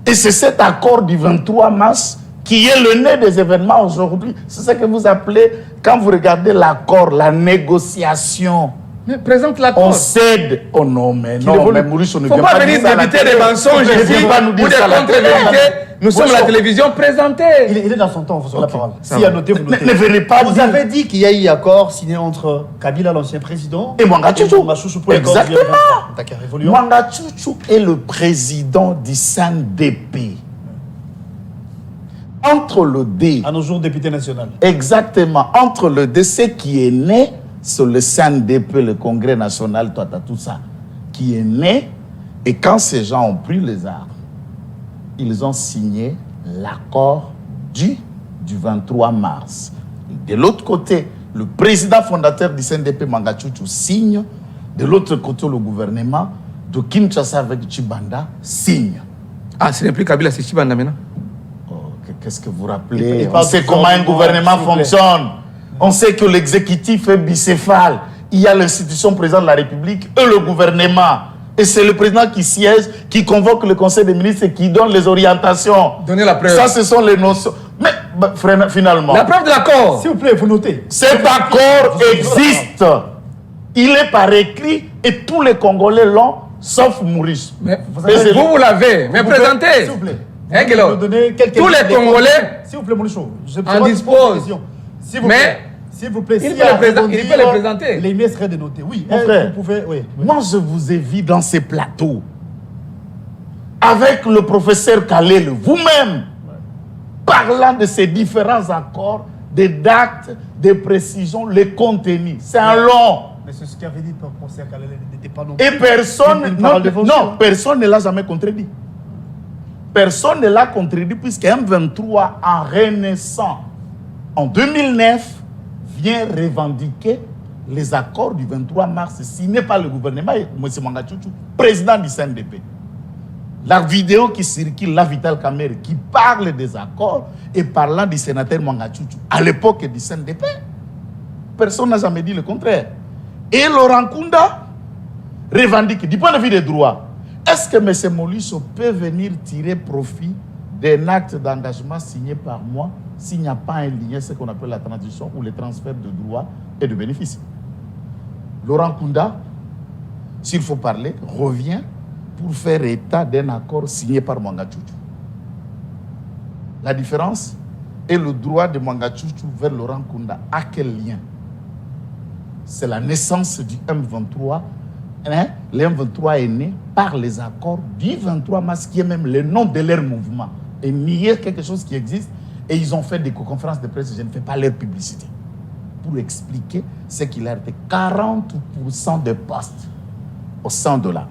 Et c'est cet accord du 23 mars qui est le nez des événements aujourd'hui. C'est ce que vous appelez, quand vous regardez l'accord, la négociation. Mais présente l'accord. On cède. Oh non, mais non, mais Maurice, on ne faut vient pas pas venir dire ça à la débiter télé. des mensonges ici ou des contre-vérités. Nous sommes la télévision présentée. Il est dans son temps, vous avez la parole. Si à noter, vous notez. Ne venez pas Vous dire. avez dit qu'il y a eu accord signé entre Kabila, l'ancien président, Et Mwanga Chouchou. pour l'accord du 23. Exactement. D'accord, évoluons. Mwanga Chouchou est le président du SNDP. Entre le D, À nos jours, député national. exactement, entre le DC qui est né sur le SNDP, le Congrès national, tout ça, qui est né, et quand ces gens ont pris les armes, ils ont signé l'accord du 23 mars. De l'autre côté, le président fondateur du SNDP, Mwanga Chouchou, signe. De l'autre côté, le gouvernement de Kinshasa avec Tshibanda signe. Ah, ce n'est plus Kabila, c'est Tshibanda maintenant. Oh, qu'est-ce que vous rappelez? Il On parle sait du comment un gouvernement gouvernement, s'il vous plaît. fonctionne. On sait que l'exécutif est bicéphale. Il y a l'institution président de la République et le gouvernement. Et c'est le président qui siège, qui convoque le conseil des ministres et qui donne les orientations. Donnez la preuve. Ça, ce sont les notions. Mais finalement, La preuve de l'accord. S'il vous plaît, vous notez. cet accord existe. Il est par écrit et tous les Congolais l'ont, sauf Maurice. Mais Et c'est- vous l'avez. Mais Vous pouvez- présentez. S'il vous plaît. Hein, Guélo? Vous donner quelques Tous les idées Congolais concrètes. S'il vous plaît, Moulichou. en disposent. S'il vous Mais plaît. S'il vous plaît, il s'il peut y a les présenter- à il peut rebondir, les présenter. Les mieux serait de noter. Oui, Mon frère. vous pouvez. Oui. Moi, je vous ai vu dans ces plateaux avec le professeur Kalel, vous-même, parlant de ces différents accords, des dates, des précisions, les contenus. C'est un long. Mais c'est ce qu'avait dit le professeur Kalele n'était pas non Et plus personne, une parole défensive. non, personne ne l'a jamais contredit. Personne ne l'a contredit puisque M23, en renaissant en 2009, vient revendiquer les accords du 23 mars signés par le gouvernement et M. Mwanga Chouchou, président du CNDP. La vidéo qui circule, la Vital Kamerhe, qui parle des accords et parlant du sénateur Mwanga Chouchou à l'époque du CNDP. Personne n'a jamais dit le contraire. Et Laurent Kunda revendique, du point de vue des droits, est-ce que M. Molisso peut venir tirer profit d'un acte d'engagement signé par moi s'il n'y a pas un lien, ce qu'on appelle la transition ou le transfert de droits et de bénéfices? Laurent Kunda, s'il faut parler, revient pour faire état d'un accord signé par Mwanga Chouchou. La différence est le droit de Mwanga Chouchou vers Laurent Kunda. À quel lien? C'est la naissance du M23. Hein? Le M23 est né par les accords du 23 mars, qui est même le nom de leur mouvement. Et nier quelque chose qui existe. Et ils ont fait des conférences de presse, je ne fais pas leur publicité, pour expliquer ce qu'il a été 40% de postes au sein de l'armée.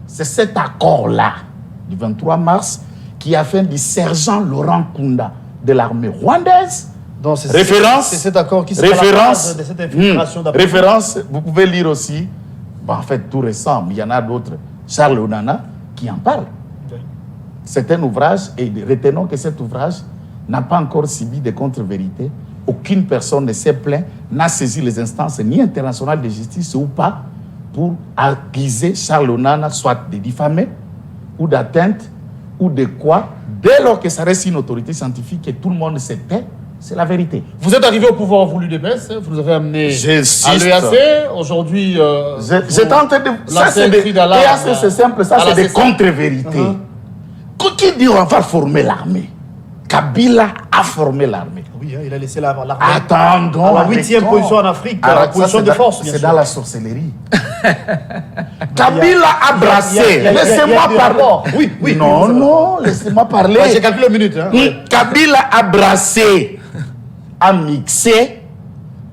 C'est cet accord-là, du 23 mars, qui a fait du sergent Laurent Kunda de l'armée rwandaise. Donc, c'est Référence, cet accord qui sera la base de cette infiltration d'après. référence, vous pouvez lire aussi, en fait tout récent, mais il y en a d'autres, Charles Onana, qui en parle. C'est un ouvrage, et retenons que cet ouvrage n'a pas encore subi de contre-vérité. Aucune personne ne s'est plaint, n'a saisi les instances ni internationales de justice ou pas pour accuser Charles Onana soit de diffamer ou d'atteinte ou de quoi, dès lors que ça reste une autorité scientifique et tout le monde se tait, c'est la vérité. Vous êtes arrivé au pouvoir voulu des baisses, vous avez amené J'insiste. à l'EAC. Aujourd'hui, J'étais en train de... Ça, c'est des... EAC, c'est simple, ça, c'est des contre-vérités. Qui dit on va former l'armée? Kabila a formé l'armée. oui, hein, il a laissé l'armée. Attendons. À la 8e position en Afrique, position de force, bien C'est sûr. dans la sorcellerie. Kabila a brassé. Laissez-moi parler. Oui, oui. Non, non, laissez-moi parler. Ouais, j'ai calculé une minute. Hein. Kabila a brassé, a mixé.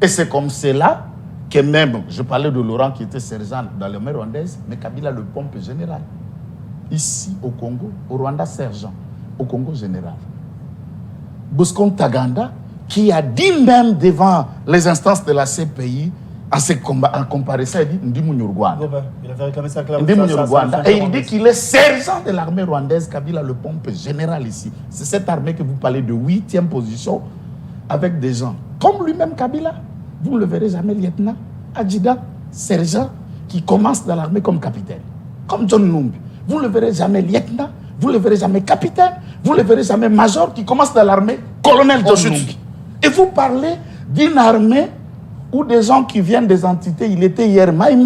Et c'est comme cela que même, je parlais de Laurent qui était sergent dans l'armée rwandaise, mais Kabila le pompe général. Ici au Congo, au Rwanda sergent, au Congo général. Bosco Ntaganda, qui a dit même devant les instances de la CPI En comparaison, il dit Ndimu Rwanda. Il avait réclamé ça clairement. Et il dit qu'il est sergent de l'armée rwandaise. Kabila le pompe général ici. C'est cette armée que vous parlez de 8e position avec des gens comme lui-même Kabila. Vous ne le verrez jamais lieutenant, adjudant, sergent qui commence dans l'armée comme capitaine. Comme John Numbi. Vous ne le verrez jamais lieutenant, vous ne le verrez jamais capitaine, vous ne le verrez jamais major qui commence dans l'armée, colonel John Numbi. Et vous parlez d'une armée où des gens qui viennent des entités, il était hier Maï,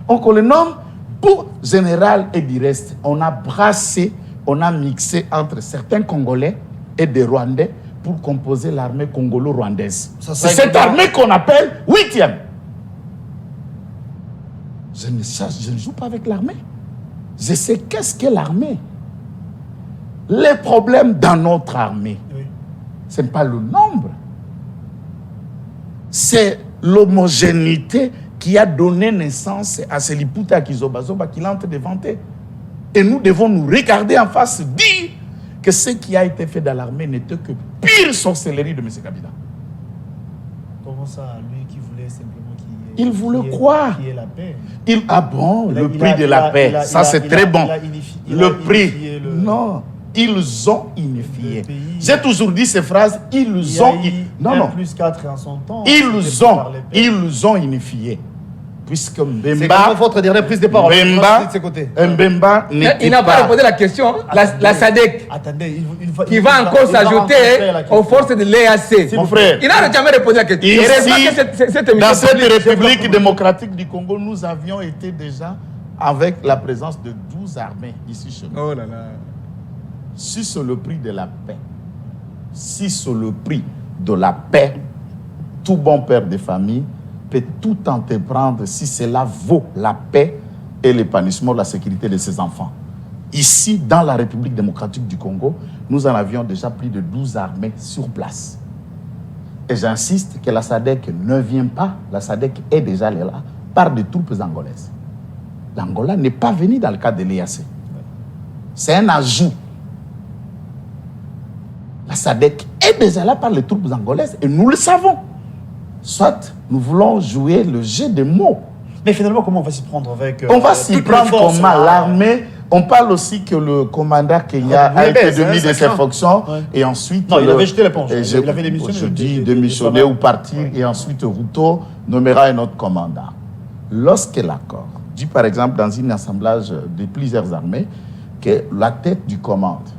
on le nomme pour général et du reste. On a brassé, on a mixé entre certains Congolais et des Rwandais pour composer l'armée congolo-rwandaise. C'est cette armée qu'on appelle 8e. Je ne joue pas avec l'armée. Je sais qu'est-ce qu'est l'armée. Les problèmes dans notre armée, ce n'est pas le nombre. C'est l'homogénéité qui a donné naissance à ce Liputa Kizobazoba qu'il est en train de vanter. Et nous devons nous regarder en face, dire que ce qui a été fait dans l'armée n'était que pire sorcellerie de M. Kabila. Comment ça, lui qui voulait simplement il voulait quoi? Qui est la paix. Le prix de la paix, ça c'est très bon. Le prix, non. Ils ont unifié. J'ai toujours dit ces phrases, ils ont... Non. Plus 4 en son temps. Ils ont unifié. Puisque Mbemba... C'est comme votre dernière prise de parole. Mbemba il n'a pas répondu à la question. La SADC, attendez, qui va encore s'ajouter aux forces de l'EAC. Mon frère, il n'a jamais répondu à la question. Dans cette République démocratique du Congo, nous avions été déjà avec la présence de 12 armées ici chez nous. Oh là là. Si c'est le prix de la paix, si c'est le prix de la paix, tout bon père de famille peut tout entreprendre si cela vaut la paix et l'épanouissement de la sécurité de ses enfants. Ici, dans la République démocratique du Congo, nous en avions déjà plus de 12 armées sur place. Et j'insiste que la SADC ne vient pas, la SADC est déjà là, par des troupes angolaises. L'Angola n'est pas venu dans le cadre de l'EAC. C'est un ajout. La SADC est déjà là par les troupes angolaises et nous le savons. Soit nous voulons jouer le jeu des mots. Mais finalement, comment on va s'y prendre avec... on va s'y prendre comment l'armée... On parle aussi que le commandant Kenya a été démis de ses fonctions et ensuite... Non, il avait jeté l'éponge. Il avait démissionné. Je dis démissionner ou partir et ensuite Ruto nommera un autre commandant. Lorsque l'accord dit par exemple dans un assemblage de plusieurs armées que la tête du commande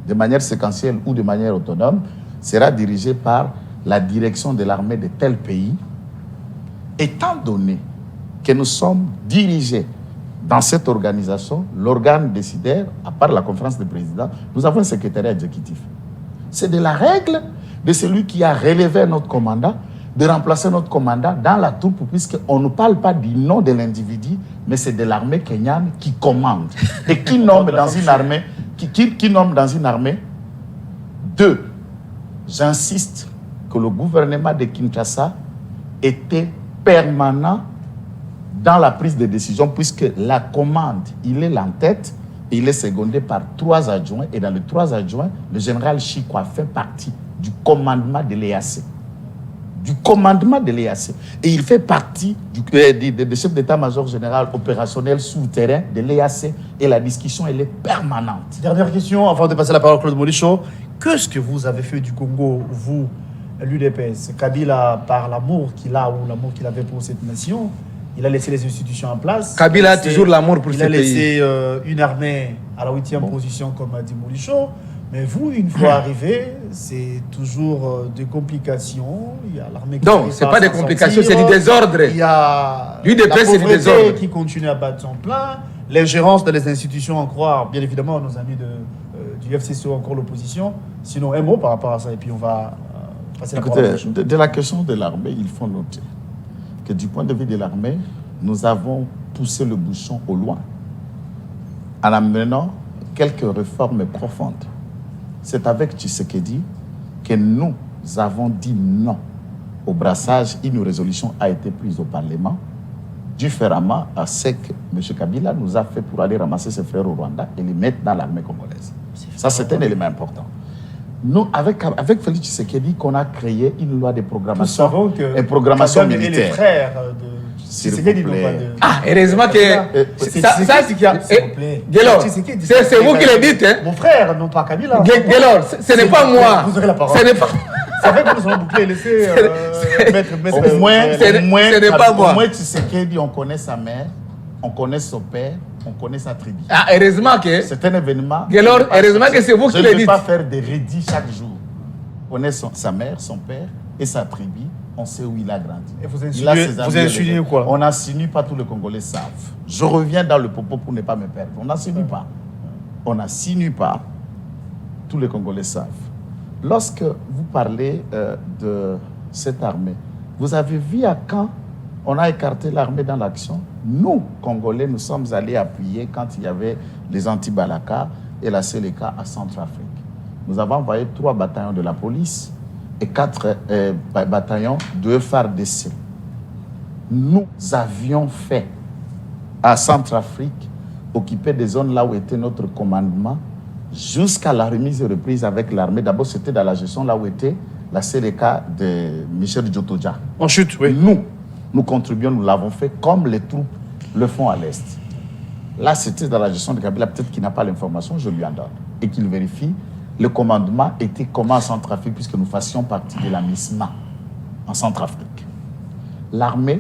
de manière séquentielle ou de manière autonome, sera dirigée par la direction de l'armée de tel pays, étant donné que nous sommes dirigés dans cette organisation, l'organe décideur, à part la conférence des présidents, nous avons un secrétariat exécutif. C'est de la règle de celui qui a relevé notre commandant, de remplacer notre commandant dans la troupe, puisqu'on ne parle pas du nom de l'individu, mais c'est de l'armée kenyane qui commande et qui nomme dans une armée. Qui nomme dans une armée. 2. J'insiste que le gouvernement de Kinshasa était permanent dans la prise de décision puisque la commande, il est en tête et il est secondé par 3 adjoints et dans les 3 adjoints, le général Chikwa fait partie du commandement de l'EAC. Du commandement de l'EAC. Et il fait partie du chef d'état-major général opérationnel souterrain de l'EAC et la discussion, elle est permanente. Dernière question, avant de passer la parole à Claude Molichon. Qu'est-ce que vous avez fait du Congo, vous, l'UDPS? Kabila, par l'amour qu'il a ou l'amour qu'il avait pour cette nation, il a laissé les institutions en place. Kabila a toujours l'amour pour ce pays. Il a laissé une armée à la 8e position, comme a dit Molichon. Mais vous, une fois arrivé, c'est toujours des complications. Il y a l'armée qui... Non, ce n'est pas des complications, c'est du désordre. Il y a l'UDPS, c'est du désordre qui continue à battre son plein. L'ingérence dans les institutions, en croire, bien évidemment, nos amis du FCCO, encore l'opposition. Sinon, un mot par rapport à ça, et puis on va passer la parole. Écoutez, de la question de l'armée, il faut noter que du point de vue de l'armée, nous avons poussé le bouchon au loin en amenant quelques réformes profondes. C'est avec Tshisekedi que nous avons dit non au brassage. Une résolution a été prise au Parlement, différemment à ce que M. Kabila nous a fait pour aller ramasser ses frères au Rwanda et les mettre dans l'armée congolaise. Ça, c'est un élément important. Nous, avec Félix Tshisekedi, qu'on a créé une loi de programmation, nous savons que et programmation Kagame militaire. Et les frères s'il vous plaît. Ah, heureusement que... C'est vous qui le dites. Hein. Mon frère, non pas Kabila. Gelor, ce n'est pas moi. Vous aurez la parole. Ce n'est pas... C'est vrai que nous allons boucler, laissez mettre... Au moins, ce n'est pas moi. Au moins, Tshisekedi, on connaît sa mère, on connaît son père, on connaît sa tribu. Ah, heureusement que... C'est un événement... Gelor, heureusement que c'est vous qui le dites. Je ne peux pas faire des rédits chaque jour. On connaît sa mère, son père et sa tribu. On sait où il a grandi. Et vous insinuez quoi? On n'insinue pas, tous les Congolais savent. Je reviens dans le propos pour ne pas me perdre. On n'insinue pas. On n'insinue pas, tous les Congolais savent. Lorsque vous parlez de cette armée, vous avez vu à quand on a écarté l'armée dans l'action? Nous, Congolais, nous sommes allés appuyer quand il y avait les anti-Balaka et la Seleka à Centrafrique. Nous avons envoyé 3 bataillons de la police et 4 bataillons de FARDC. Nous avions fait à Centrafrique, occuper des zones là où était notre commandement, jusqu'à la remise et reprise avec l'armée. D'abord, c'était dans la gestion là où était la Seleka de Michel Djotoja. En chute, oui. Nous contribuons, nous l'avons fait comme les troupes le font à l'Est. Là, c'était dans la gestion de Kabila. Peut-être qu'il n'a pas l'information, je lui en donne. Et qu'il vérifie. Le commandement était comment en Centrafrique, puisque nous fassions partie de la MISMA en Centrafrique. L'armée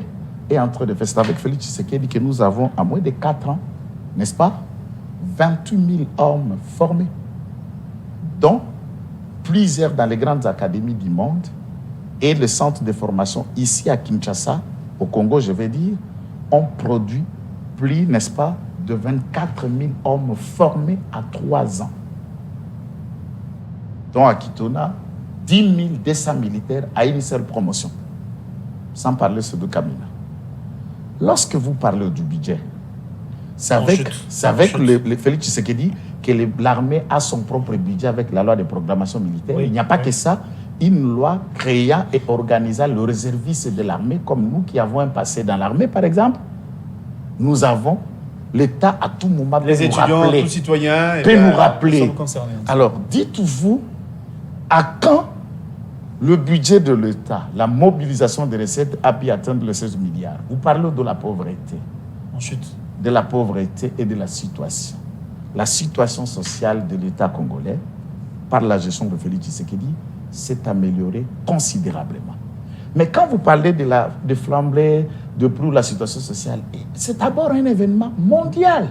est en train de faire ça avec Félix Tshisekedi que nous avons, à moins de 4 ans, n'est-ce pas, 28 000 hommes formés, dont plusieurs dans les grandes académies du monde et le centre de formation ici à Kinshasa, au Congo, je vais dire, ont produit plus, n'est-ce pas, de 24 000 hommes formés à 3 ans. Dont à Kitona, 10 200 militaires à une seule promotion. Sans parler de Kamina. Lorsque vous parlez du budget, c'est avec le Félix Tshisekedi que l'armée a son propre budget avec la loi de programmation militaire. Il n'y a pas que ça. Une loi créant et organisant le réservisme de l'armée, comme nous qui avons un passé dans l'armée, par exemple. Nous avons l'État à tout moment les étudiants, tous citoyens peut nous rappeler. Alors, dites-vous, à quand le budget de l'État, la mobilisation des recettes a pu atteindre les 16 milliards? Vous parlez de la pauvreté. En chute. De la pauvreté et de la situation. La situation sociale de l'État congolais, par la gestion de Félix Tshisekedi, s'est améliorée considérablement. Mais quand vous parlez de flambée, de plus la situation sociale, c'est d'abord un événement mondial.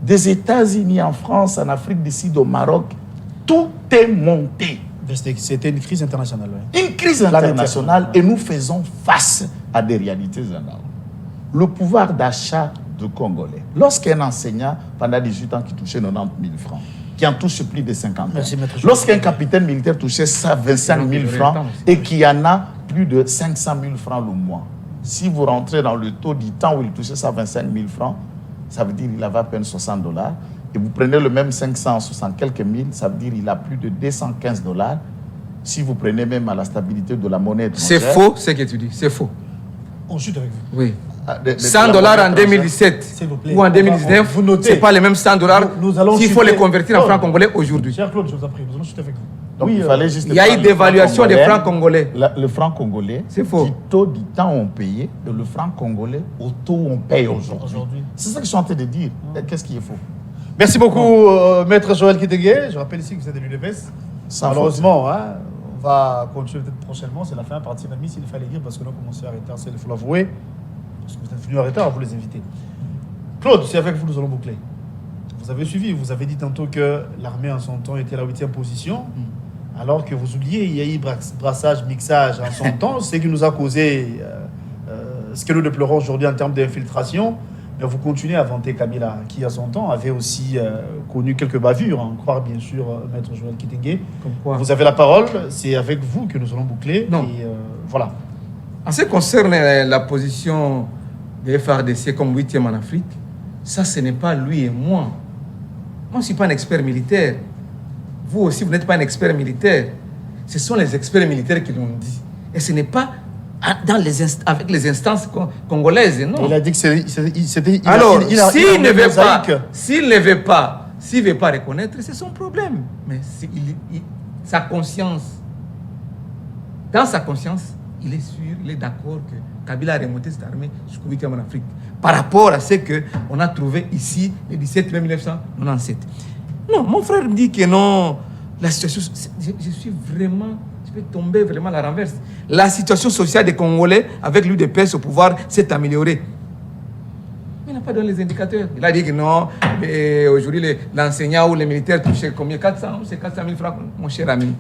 Des États-Unis en France, en Afrique du Sud, au Maroc, tout est monté. C'était une crise internationale. Oui. Une crise internationale et nous faisons face à des réalités énormes. Le pouvoir d'achat de Congolais. Lorsqu'un enseignant, pendant 18 ans, qui touchait 90 000 francs, qui en touche plus de 50 ans, lorsqu'un capitaine militaire touchait 125 000 francs et qu'il y en a plus de 500 000 francs le mois, si vous rentrez dans le taux du temps où il touchait 125 000 francs, ça veut dire qu'il avait à peine $60. Et vous prenez le même 560 quelques mille, ça veut dire qu'il a plus de $215. Si vous prenez même à la stabilité de la monnaie étrangère. C'est faux ce que tu dis, c'est faux. On chute avec vous. Oui. $100 en 2017 ou en 2019, ce n'est pas les mêmes $100 s'il faut les convertir en francs congolais aujourd'hui. Cher Claude, je vous en prie, nous allons chuter avec vous. Donc oui, il fallait juste. Il y a eu dévaluation des francs congolais. Le franc congolais, c'est faux. Du taux du temps on payait et le franc congolais au taux on paye aujourd'hui. C'est ça que je suis en train de dire. Qu'est-ce qui est faux? Merci beaucoup, Maître Joël Kitenge. Je rappelle ici que vous êtes de l'UDPS. Malheureusement, hein, on va continuer peut-être prochainement. C'est la fin partie de la mise, il fallait dire, parce que là, on commençait à arrêter, il faut l'avouer. Parce que vous êtes venu en retard, vous les inviter. Claude, c'est avec vous que nous allons boucler. Vous avez suivi, vous avez dit tantôt que l'armée en son temps était à la 8e position. Alors que vous oubliez, il y a eu brassage, mixage en son temps, ce qui nous a causé ce que nous déplorons aujourd'hui en termes d'infiltration. Mais vous continuez à vanter Kabila, qui à son temps avait aussi connu quelques bavures, en croire bien sûr Maître Joël Kitenge. Vous avez la parole, c'est avec vous que nous allons boucler. Non. Et, voilà. En ce qui concerne la position des FARDC comme 8e en Afrique, ça ce n'est pas lui et moi. Moi je ne suis pas un expert militaire. Vous aussi, vous n'êtes pas un expert militaire. Ce sont les experts militaires qui l'ont dit. Et ce n'est pas avec les instances congolaises, non. Il a dit que c'était... Alors, s'il ne veut pas reconnaître, c'est son problème. Mais sa conscience, dans sa conscience, il est sûr, il est d'accord que Kabila a remonté cette armée jusqu'au 8e en Afrique. Par rapport à ce qu'on a trouvé ici le 17 mai 1997. Non, mon frère me dit que non, la situation, je suis vraiment, je peux tomber vraiment à la renverse. La situation sociale des Congolais avec l'UDPS au pouvoir s'est améliorée. Mais il n'a pas donné les indicateurs. Il a dit que non, aujourd'hui l'enseignant ou les militaires touchaient combien? 400 000 francs, mon cher ami.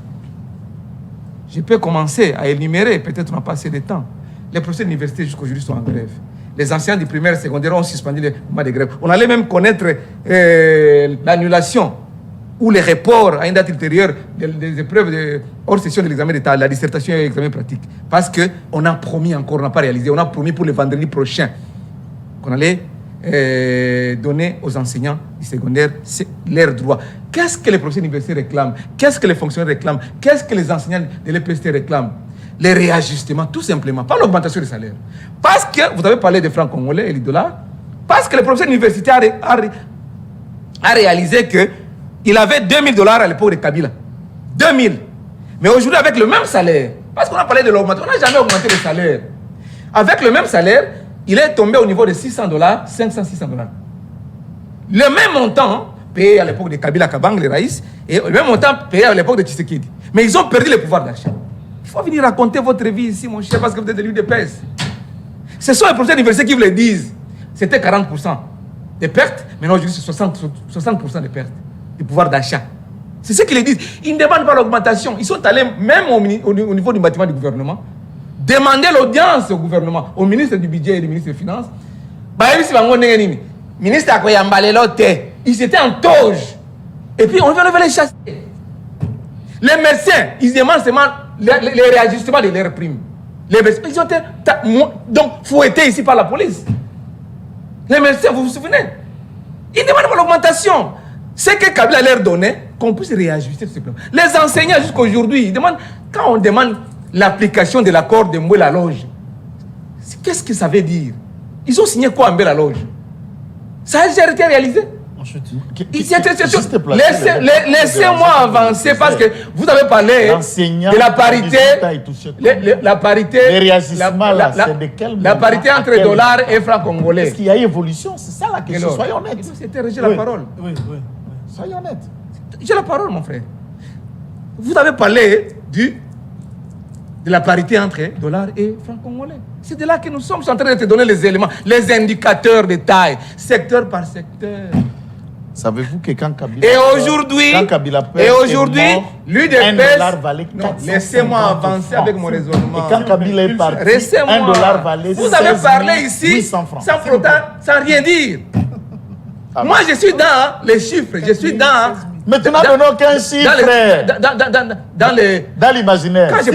Je peux commencer à énumérer, peut-être on n'a pas assez de temps. Les professeurs d'université jusqu'aujourd'hui sont en grève. Les enseignants du primaire et secondaire ont suspendu le mois de grève. On allait même connaître l'annulation ou les reports à une date ultérieure des épreuves hors session de l'examen d'État, la dissertation et l'examen pratique. Parce qu'on a promis encore, on n'a pas réalisé, on a promis pour le vendredi prochain qu'on allait donner aux enseignants du secondaire leurs droits. Qu'est-ce que les professeurs d'université réclament? Qu'est-ce que les fonctionnaires réclament? Qu'est-ce que les enseignants de l'EPST réclament? Les réajustements, tout simplement, pas l'augmentation des salaires. Parce que, vous avez parlé des francs congolais et du dollar, parce que le professeur universitaire a réalisé qu'il avait $2000 à l'époque de Kabila. 2000. Mais aujourd'hui, avec le même salaire, parce qu'on a parlé de l'augmentation, on n'a jamais augmenté le salaire. Avec le même salaire, il est tombé au niveau de $600, 500, $600. Le même montant payé à l'époque de Kabila Kabang, les Raïs, et le même montant payé à l'époque de Tshisekedi. Mais ils ont perdu le pouvoir d'achat. Il faut venir raconter votre vie ici, mon cher, parce que vous êtes de l'UDPS. Ce sont les professeurs d'université qui vous le disent. C'était 40% de pertes, maintenant aujourd'hui c'est 60% de pertes du pouvoir d'achat. C'est ce qu'ils le disent. Ils ne demandent pas l'augmentation. Ils sont allés même au niveau du bâtiment du gouvernement, demander l'audience au gouvernement, au ministre du budget et du ministre des Finances. Ministre ils étaient en toge. Et puis on vient les chasser. Les médecins, ils demandent seulement les réajustements de leurs primes. Les médecins, ils ont été donc fouettés ici par la police. Les médecins, vous vous souvenez? Ils demandent pas l'augmentation. C'est que Kabila leur donnait, qu'on puisse réajuster tout simplement. Les enseignants jusqu'à aujourd'hui, ils demandent, quand on demande l'application de l'accord de Mboué-la-Loge, qu'est-ce que ça veut dire? Ils ont signé quoi en Mboué-la-Loge? Ça a déjà été réalisé? Laissez-moi avancer parce que vous avez parlé de la parité, la parité entre dollars et francs congolais. Est-ce qu'il y a évolution? C'est ça la question. Soyons honnêtes. J'ai la parole. Soyons honnêtes. J'ai la parole, mon frère. Vous avez parlé de la parité entre dollars et francs congolais. C'est de là que nous sommes en train de te donner les éléments, les indicateurs de taille, secteur par secteur. Savez-vous que quand Kabila l'UDPS, laissez-moi avancer avec mon raisonnement. Et quand Kabila est parti, $1 valait 16 vous avez parlé ici sans rien dire. Moi, je suis dans les chiffres, je suis dans... Mais tu n'as donné aucun chiffre. Dans l'imaginaire. Quand je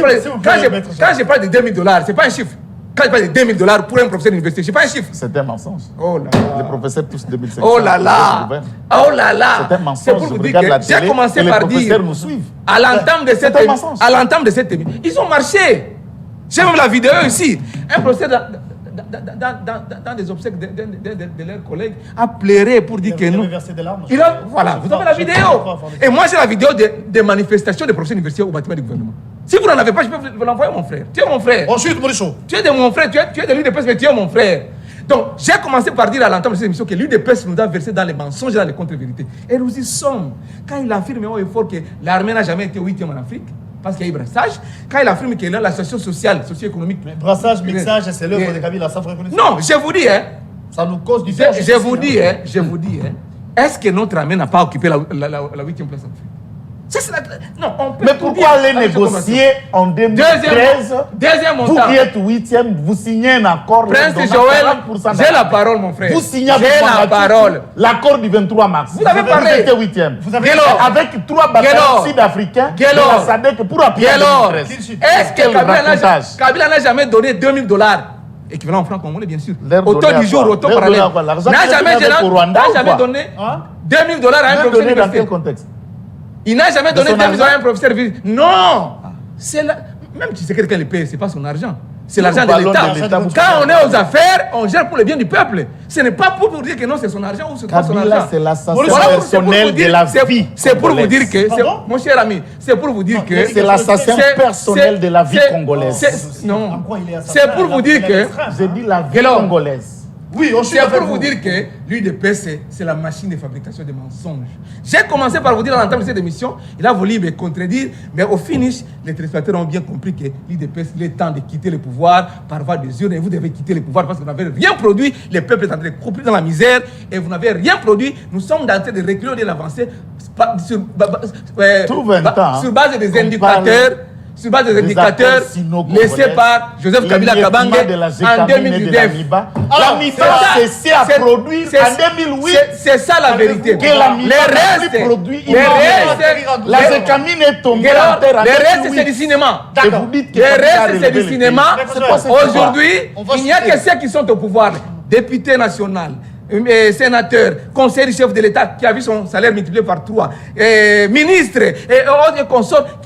parle de $2000, c'est pas un chiffre. Quand je parle de $2000 pour un professeur d'université, c'est pas un chiffre. C'est un mensonge. Oh là là. Les professeurs tous 2500. Oh là là. Oh là là. C'est un mensonge. C'est pour vous dire que j'ai commencé par dire, à l'entame de cette émission, ils ont marché. J'ai même la vidéo ici. Un professeur dans des obsèques de leurs collègues a pleuré pour dire que non. Voilà, vous avez la vidéo. Et moi j'ai la vidéo des manifestations des professeurs universitaires au bâtiment du gouvernement. Si vous n'en avez pas, je peux vous l'envoyer, mon frère. Tu es mon frère. Ensuite, Mauricio. Tu es de mon frère, tu es de l'UDPS, mais tu es mon frère. Donc, j'ai commencé par dire à l'entame de cette émission que l'UDPS nous a versé dans les mensonges et dans les contre-vérités. Et nous y sommes. Quand il affirme haut et fort que l'armée n'a jamais été 8e en Afrique, parce qu'il y a eu brassage, quand il affirme que la situation sociale, socio-économique... Mais brassage, mixage, c'est l'œuvre de Kabila, ça vous reconnaissez? Non, je vous dis, ça nous cause du je vous dis, est-ce que notre armée n'a pas occupé la 8e place en Afrique? Non, on peut. Mais pourquoi aller négocier en 2013? Vous qui êtes 8e, vous signez un accord. Prince Joël, j'ai la parole, mon frère. Vous signez la parole. L'accord du 23 mars. Vous avez parlé. Vous étiez 8e. Vous avez avec 3 bataillons sud-africains de la SADC pour appuyer la 2013. Est-ce que Kabila n'a jamais donné $2000? Équivalent en francs congolais, bien sûr. Au taux du jour, au taux parallèle. N'a jamais donné $2000 à un professeur dans quel contexte? Il n'a jamais donné $2000 à un professeur. Non! C'est là. Même si c'est quelqu'un qui le paye, ce n'est pas son argent. C'est l'argent de l'État. Quand on est aux affaires, on gère pour le bien du peuple. Ce n'est pas pour vous dire que non, c'est son argent ou c'est pas son argent. C'est l'assassin personnel de la vie. C'est pour vous dire que, mon cher ami, c'est pour vous dire que... C'est l'assassin personnel de la vie congolaise. Non, c'est pour vous dire que... J'ai dit la vie congolaise. Oui, c'est pour vous dire que l'UDPS, c'est la machine de fabrication de mensonges. J'ai commencé par vous dire à l'entame de cette émission, il a voulu me contredire, mais au finish, les téléspectateurs ont bien compris que l'UDPS, il est temps de quitter le pouvoir par voie des urnes, et vous devez quitter le pouvoir parce que vous n'avez rien produit, le peuple est en train de couper dans la misère, et vous n'avez rien produit, nous sommes en train de reculer au lieu d'avancer sur base des indicateurs. Sur base des indicateurs laissés par Joseph Kabila Kabange en 2019. La MIBA a cessé à produire en 2008. C'est ça la vérité. Les restes, la Zekamine est tombée en terre en 2008. Les restes, c'est du cinéma. Les restes, c'est du cinéma. Aujourd'hui, il n'y a que ceux qui sont au pouvoir. Député national, sénateur, conseiller chef de l'État qui a vu son salaire multiplié par 3, ministre et autres consorts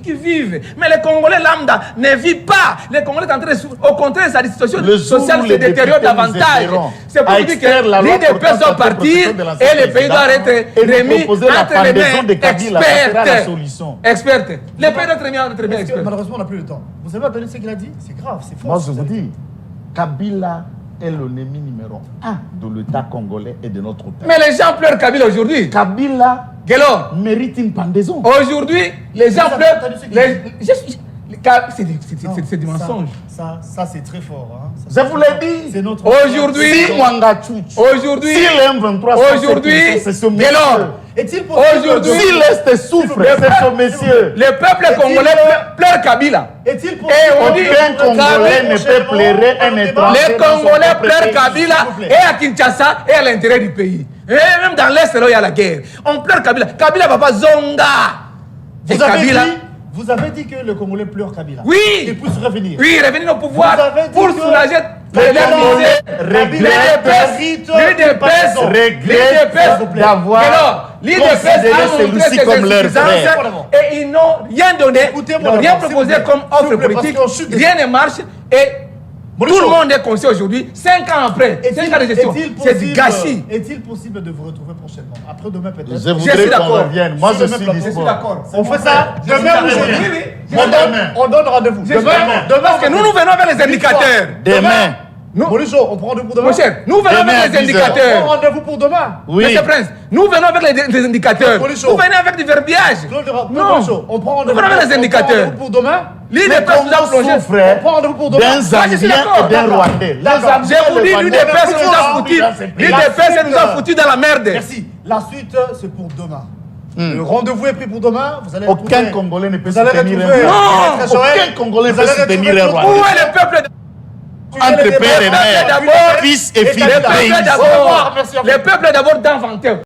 qui vivent. Mais les Congolais lambda ne vivent pas. Les Congolais sont en train de... Au contraire, sa situation sociale se détériore davantage. C'est pour dire que l'UDPS doit partir et le pays doit être remis entre les mains expertes. Le pays doit être remis entre les mains expertes. Malheureusement, on n'a plus le temps. Vous savez entendu ce qu'il a dit? C'est grave, c'est faux. Moi, je vous dis, Kabila est l'ennemi numéro 1 de l'État congolais et de notre pays. Mais les gens pleurent Kabila aujourd'hui. Kabila mérite une pendaison. Aujourd'hui, les gens pleurent. C'est du mensonge. Ça c'est très fort. Hein. Je vous l'ai dit. Aujourd'hui, aujourd'hui, si l'Est souffre, c'est son monsieur. Le peuple congolais pleure Kabila. Et on dit qu'un Congolais ne peut pleurer un étranger. Les Congolais pleurent Kabila et à Kinshasa et à l'intérieur du pays. Et même dans l'Est, là où il y a la guerre. On pleure Kabila. Kabila va pas zonga. Vous avez dit que le Congolais pleure Kabila. Oui. Et pour se revenir. Oui, revenir au pouvoir pour soulager les Congolais regrette d'avoir considéré celui-ci comme leur frère. Et ils n'ont rien donné, ils n'ont rien proposé comme offre politique, rien ne marche et tout le monde est conscient aujourd'hui, 5 ans après, 5 ans de gestion, c'est du gâchis. Est-il possible de vous retrouver prochainement? Après demain peut-être. Je voudrais qu'on revienne. Moi je suis d'accord. On fait ça demain aujourd'hui. On donne rendez-vous. Demain. Parce que nous venons vers les indicateurs. Demain. Mauricio, on prend rendez-vous pour demain. Mon cher, nous venons avec les indicateurs. On prend rendez-vous pour demain. Oui. Monsieur Prince, nous venons avec les indicateurs. Vous venez avec du verbiage. Non, on prend rendez-vous avec les indicateurs. Pour demain. Les Congos souffrent d'un Zambien et d'un Rwandais. Je vous dis, l'UDPS nous a foutu dans la merde. Merci. La suite, c'est pour demain. Le rendez-vous est pris pour demain. Aucun Congolais ne peut soutenir un Rwandais. Aucun Congolais ne peut soutenir un Rwandais. Où est le peuple entre père et mère, fils et fille. Le peuple d'abord d'inventer.